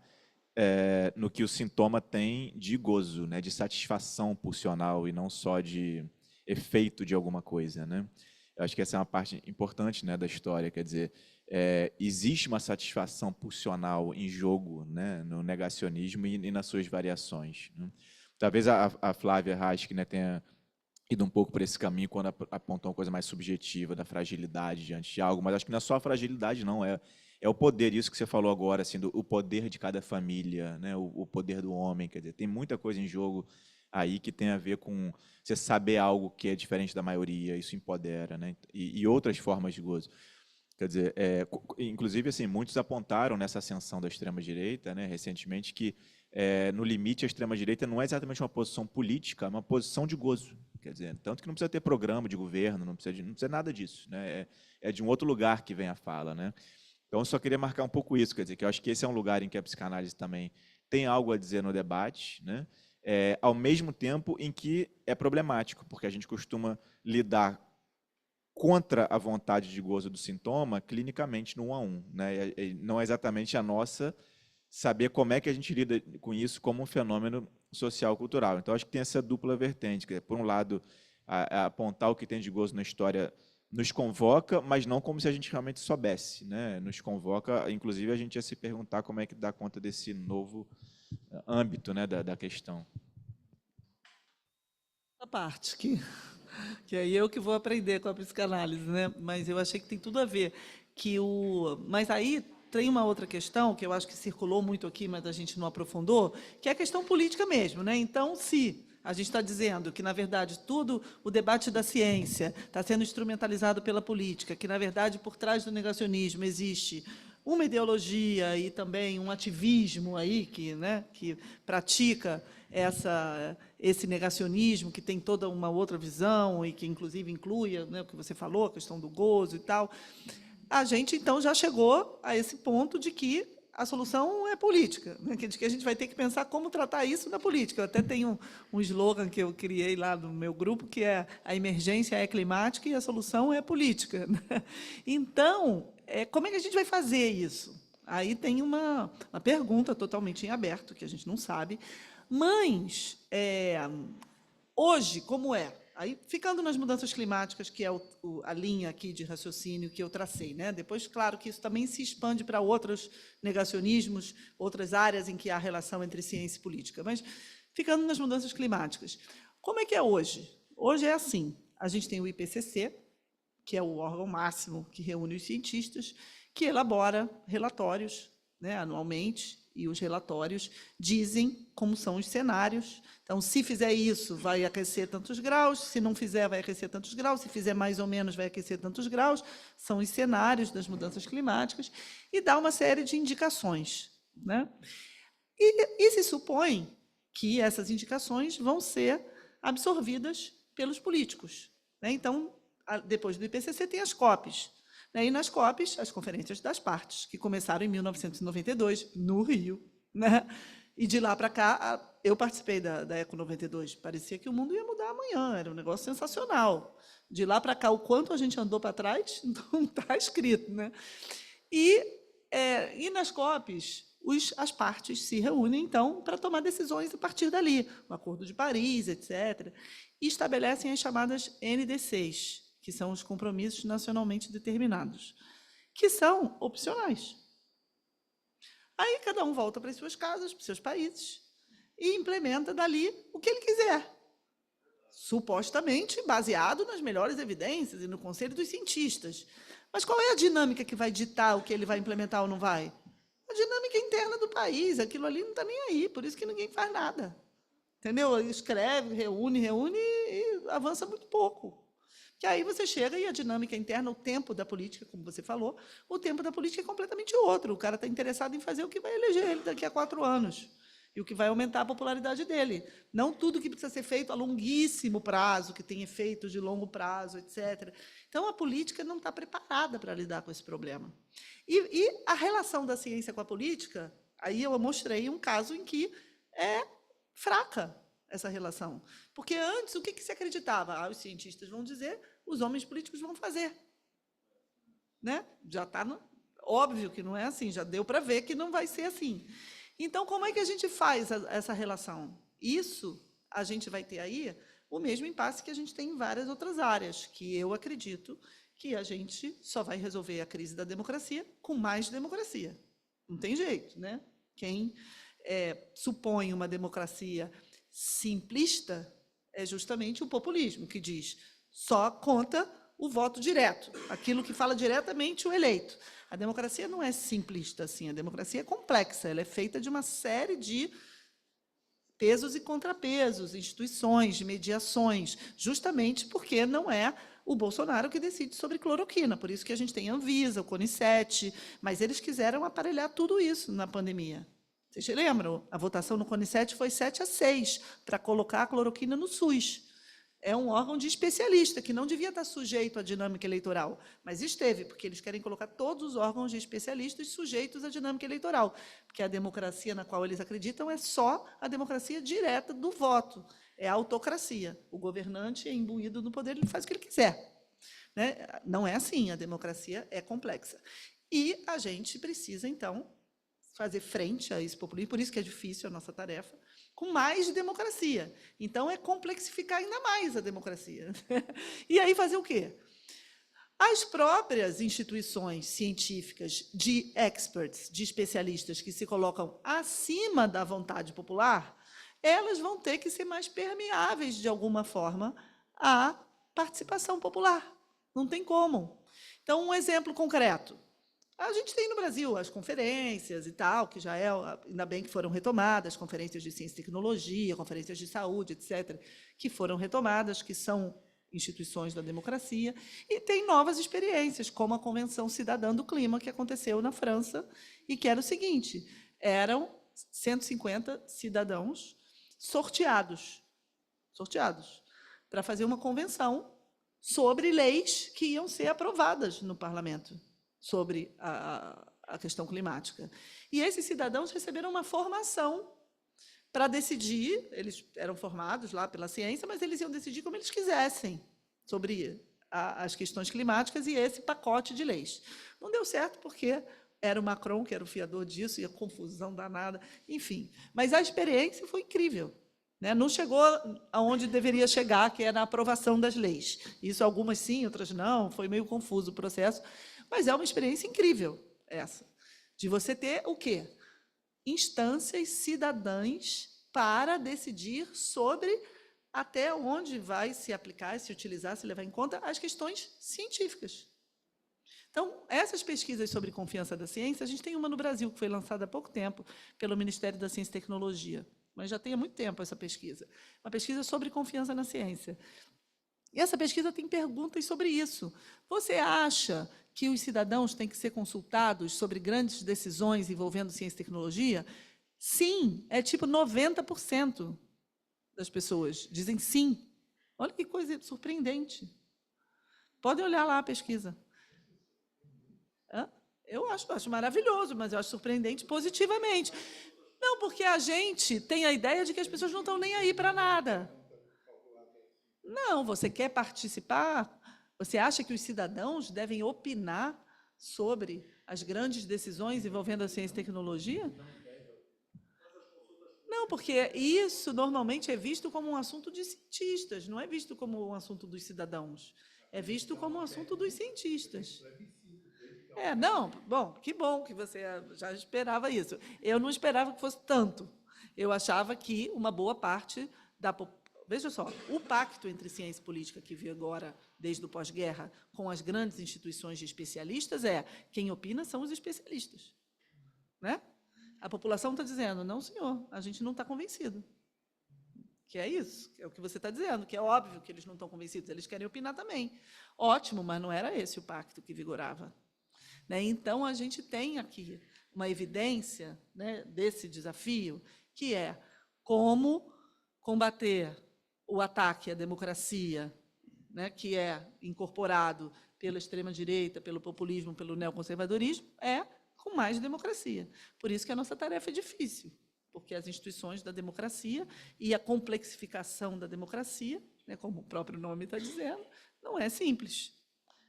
no que o sintoma tem de gozo, né, de satisfação pulsional e não só de efeito de alguma coisa, né? Eu acho que essa é uma parte importante, né, da história, quer dizer, existe uma satisfação pulsional em jogo, né, no negacionismo e nas suas variações, né? Talvez a Flávia Raschke, né, tenha ido um pouco por esse caminho quando apontou uma coisa mais subjetiva da fragilidade diante de algo, mas acho que não é só a fragilidade, não, é o poder, isso que você falou agora, assim, o poder de cada família, né, o poder do homem, quer dizer, tem muita coisa em jogo aí que tem a ver com você saber algo que é diferente da maioria, isso empodera, né, e outras formas de gozo. Quer dizer, inclusive, assim, muitos apontaram nessa ascensão da extrema-direita, né, recentemente, que, no limite, a extrema-direita não é exatamente uma posição política, é uma posição de gozo. Quer dizer, tanto que não precisa ter programa de governo, não precisa nada disso, né, é de um outro lugar que vem a fala, né. Então, eu só queria marcar um pouco isso, quer dizer, que eu acho que esse é um lugar em que a psicanálise também tem algo a dizer no debate, né, ao mesmo tempo em que é problemático, porque a gente costuma lidar contra a vontade de gozo do sintoma clinicamente no 1 a 1, né? Não é exatamente a nossa saber como é que a gente lida com isso como um fenômeno social cultural. Então, acho que tem essa dupla vertente, que, por um lado, apontar o que tem de gozo na história nos convoca, mas não como se a gente realmente soubesse, né? Nos convoca, inclusive, a gente ia se perguntar como é que dá conta desse novo âmbito, né, da questão. A parte que aí eu que vou aprender com a psicanálise, né? Mas eu achei que tem tudo a ver. Mas aí tem uma outra questão que eu acho que circulou muito aqui, mas a gente não aprofundou, que é a questão política mesmo, né? Então, se a gente está dizendo que, na verdade, tudo o debate da ciência está sendo instrumentalizado pela política, que, na verdade, por trás do negacionismo existe uma ideologia e também um ativismo aí que pratica esse negacionismo, que tem toda uma outra visão e que, inclusive, inclui, né, o que você falou, a questão do gozo e tal. A gente, então, já chegou a esse ponto de que a solução é política, né, de que a gente vai ter que pensar como tratar isso na política. Eu até tenho um slogan que eu criei lá no meu grupo, que é: a emergência é climática e a solução é política. Então, como é que a gente vai fazer isso? Aí tem uma pergunta totalmente em aberto, que a gente não sabe, mas, hoje, como é? Aí, ficando nas mudanças climáticas, que é a linha aqui de raciocínio que eu tracei, né? Depois, claro que isso também se expande para outros negacionismos, outras áreas em que há relação entre ciência e política. Mas, ficando nas mudanças climáticas, como é que é hoje? Hoje é assim, a gente tem o IPCC, que é o órgão máximo que reúne os cientistas, que elabora relatórios, né, anualmente, e os relatórios dizem como são os cenários. Então, se fizer isso, vai aquecer tantos graus, se não fizer, vai aquecer tantos graus, se fizer mais ou menos, vai aquecer tantos graus. São os cenários das mudanças climáticas e dá uma série de indicações, né? E se supõe que essas indicações vão ser absorvidas pelos políticos, né? Então, depois do IPCC, tem as COPs. E nas COPs, as conferências das partes, que começaram em 1992, no Rio. Né? E de lá para cá, eu participei da Eco 92. Parecia que o mundo ia mudar amanhã, era um negócio sensacional. De lá para cá, o quanto a gente andou para trás, não está escrito. Né? E nas COPs, as partes se reúnem, então, para tomar decisões a partir dali. O Acordo de Paris, etc. E estabelecem as chamadas NDCs, que são os compromissos nacionalmente determinados, que são opcionais. Aí cada um volta para as suas casas, para os seus países, e implementa dali o que ele quiser, supostamente baseado nas melhores evidências e no conselho dos cientistas. Mas qual é a dinâmica que vai ditar o que ele vai implementar ou não vai? A dinâmica interna do país, aquilo ali não está nem aí, por isso que ninguém faz nada. Entendeu? Ele escreve, reúne e avança muito pouco. Que aí você chega e a dinâmica interna, o tempo da política, como você falou, o tempo da política é completamente outro. O cara está interessado em fazer o que vai eleger ele daqui a 4 anos e o que vai aumentar a popularidade dele. Não tudo que precisa ser feito a longuíssimo prazo, que tem efeitos de longo prazo, etc. Então, a política não está preparada para lidar com esse problema. E a relação da ciência com a política, aí eu mostrei um caso em que é fraca essa relação. Porque antes, o que se acreditava? Os cientistas vão dizer, os homens políticos vão fazer. Né? Já está óbvio que não é assim, já deu para ver que não vai ser assim. Então, como é que a gente faz essa relação? Isso, a gente vai ter aí o mesmo impasse que a gente tem em várias outras áreas, que eu acredito que a gente só vai resolver a crise da democracia com mais democracia. Não tem jeito, né? Quem supõe uma democracia simplista é justamente o populismo, que diz só conta o voto direto, aquilo que fala diretamente o eleito. A democracia não é simplista assim, a democracia é complexa, ela é feita de uma série de pesos e contrapesos, instituições, de mediações, justamente porque não é o Bolsonaro que decide sobre cloroquina, por isso que a gente tem a Anvisa, o CONICET, mas eles quiseram aparelhar tudo isso na pandemia. Vocês se lembram? A votação no CONICET foi 7-6 para colocar a cloroquina no SUS. É um órgão de especialista, que não devia estar sujeito à dinâmica eleitoral, mas esteve, porque eles querem colocar todos os órgãos de especialistas sujeitos à dinâmica eleitoral, porque a democracia na qual eles acreditam é só a democracia direta do voto, é a autocracia. O governante é imbuído no poder, ele faz o que ele quiser. Né? Não é assim, a democracia é complexa. E a gente precisa, então, fazer frente a esse populismo, por isso que é difícil a nossa tarefa, com mais democracia. Então, é complexificar ainda mais a democracia. E aí fazer o quê? As próprias instituições científicas de experts, de especialistas que se colocam acima da vontade popular, elas vão ter que ser mais permeáveis, de alguma forma, à participação popular. Não tem como. Então, um exemplo concreto. A gente tem no Brasil as conferências e tal, que já ainda bem que foram retomadas, conferências de ciência e tecnologia, conferências de saúde, etc., que foram retomadas, que são instituições da democracia, e tem novas experiências, como a Convenção Cidadã do Clima, que aconteceu na França, e que era o seguinte, eram 150 cidadãos sorteados, para fazer uma convenção sobre leis que iam ser aprovadas no parlamento, sobre a questão climática. E esses cidadãos receberam uma formação para decidir, eles eram formados lá pela ciência, mas eles iam decidir como eles quisessem sobre as questões climáticas e esse pacote de leis. Não deu certo porque era o Macron que era o fiador disso, e a confusão danada, enfim. Mas a experiência foi incrível. né? Não chegou aonde deveria chegar, que é na aprovação das leis. Isso algumas sim, outras não, foi meio confuso o processo, mas é uma experiência incrível essa, de você ter o quê? Instâncias cidadãs para decidir sobre até onde vai se aplicar, se utilizar, se levar em conta as questões científicas. Então, essas pesquisas sobre confiança da ciência, a gente tem uma no Brasil, que foi lançada há pouco tempo pelo Ministério da Ciência e Tecnologia, mas já tem há muito tempo essa pesquisa. Uma pesquisa sobre confiança na ciência. E essa pesquisa tem perguntas sobre isso. Você acha que os cidadãos têm que ser consultados sobre grandes decisões envolvendo ciência e tecnologia? Sim, é tipo 90% das pessoas dizem sim. Olha que coisa surpreendente. Podem olhar lá a pesquisa. Eu acho maravilhoso, mas eu acho surpreendente positivamente. Não, porque a gente tem a ideia de que as pessoas não estão nem aí para nada. Não, você quer participar? Você acha que os cidadãos devem opinar sobre as grandes decisões envolvendo a ciência e tecnologia? Não, porque isso normalmente é visto como um assunto de cientistas, não é visto como um assunto dos cidadãos. É visto como um assunto dos cientistas. Não, que bom que você já esperava isso. Eu não esperava que fosse tanto. Eu achava que uma boa parte da população... Veja só, o pacto entre ciência e política que veio agora, desde o pós-guerra, com as grandes instituições de especialistas, quem opina são os especialistas. Né? A população está dizendo, não, senhor, a gente não está convencido. Que é isso, que é o que você está dizendo, que é óbvio que eles não estão convencidos, eles querem opinar também. Ótimo, mas não era esse o pacto que vigorava. Né? Então, a gente tem aqui uma evidência, né, desse desafio, que é como combater o ataque à democracia, né, que é incorporado pela extrema-direita, pelo populismo, pelo neoconservadorismo, com mais democracia. Por isso que a nossa tarefa é difícil, porque as instituições da democracia e a complexificação da democracia, né, como o próprio nome está dizendo, não é simples.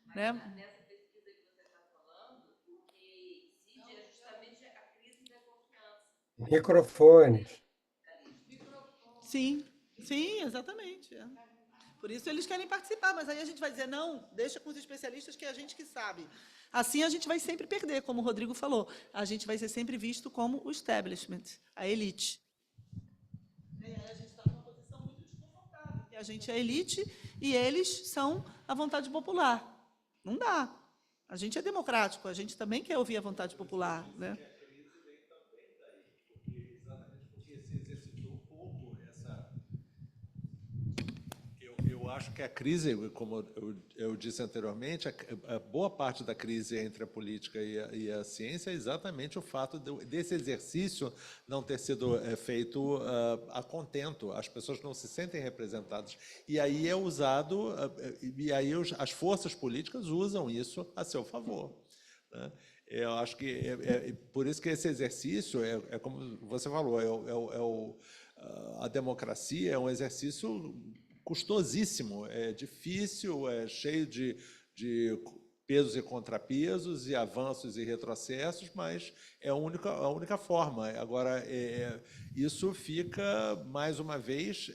Mas, né? nessa pesquisa que você está falando, o que incide é justamente a crise da confiança. Microfones. Sim, sim, exatamente. Por isso eles querem participar, mas aí a gente vai dizer, não, deixa com os especialistas que é a gente que sabe. Assim a gente vai sempre perder, como o Rodrigo falou. A gente vai ser sempre visto como o establishment, a elite. A gente está numa posição muito desconfortável, porque a gente é a elite e eles são a vontade popular. Não dá. A gente é democrático, a gente também quer ouvir a vontade popular. Né? Eu acho que a crise, como eu disse anteriormente, a boa parte da crise entre a política e a ciência é exatamente o fato desse exercício não ter sido feito a contento. As pessoas não se sentem representadas. E aí é usado, e aí as forças políticas usam isso a seu favor. Né? Eu acho que por isso que esse exercício, como você falou, a democracia é um exercício custosíssimo, é difícil, é cheio de pesos e contrapesos, e avanços e retrocessos, mas é a única forma. Agora, isso fica, mais uma vez,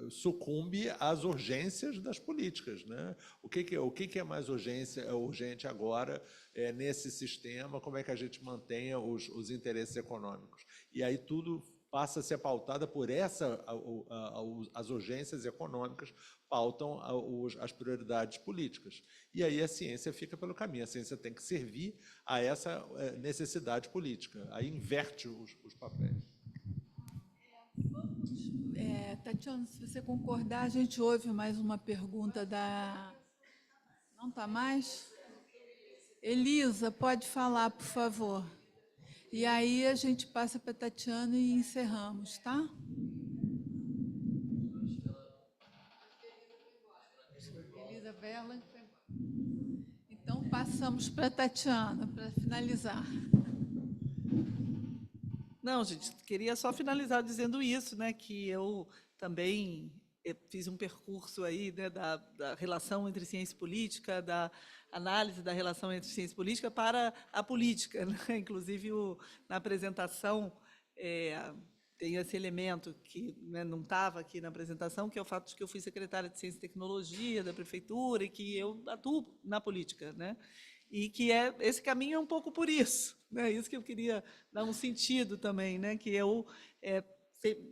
sucumbe às urgências das políticas. Né? O que é mais urgente agora nesse sistema? Como é que a gente mantenha os interesses econômicos? E aí tudo passa a ser pautada por as urgências econômicas pautam as prioridades políticas. E aí a ciência fica pelo caminho. A ciência tem que servir a essa necessidade política. Aí inverte os papéis. Tatiana, se você concordar, a gente ouve mais uma pergunta da... Não está mais? Elisa, pode falar, por favor. E aí a gente passa para a Tatiana e encerramos, tá? Elisa Verla. Então, passamos para a Tatiana, para finalizar. Não, gente, queria só finalizar dizendo isso, né, que eu também fiz um percurso aí, né, da relação entre ciência e política, da análise da relação entre ciência e política para a política. Né? Inclusive, na apresentação, tem esse elemento que, né, não estava aqui na apresentação, que é o fato de que eu fui secretária de Ciência e Tecnologia da prefeitura e que eu atuo na política, né? E que esse caminho é um pouco por isso, né? Isso que eu queria dar um sentido também, né? Que eu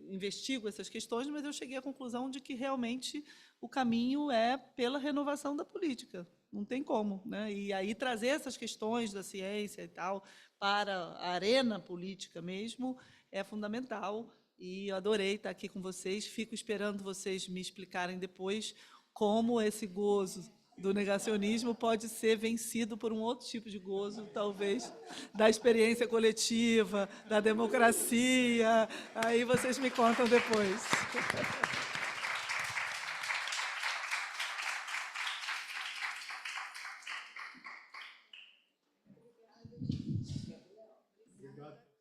investigo essas questões, mas eu cheguei à conclusão de que realmente o caminho é pela renovação da política. Não tem como, né? E aí trazer essas questões da ciência e tal para a arena política mesmo é fundamental. E eu adorei estar aqui com vocês. Fico esperando vocês me explicarem depois como esse gozo do negacionismo pode ser vencido por um outro tipo de gozo, talvez, da experiência coletiva, da democracia. Aí vocês me contam depois. Obrigado.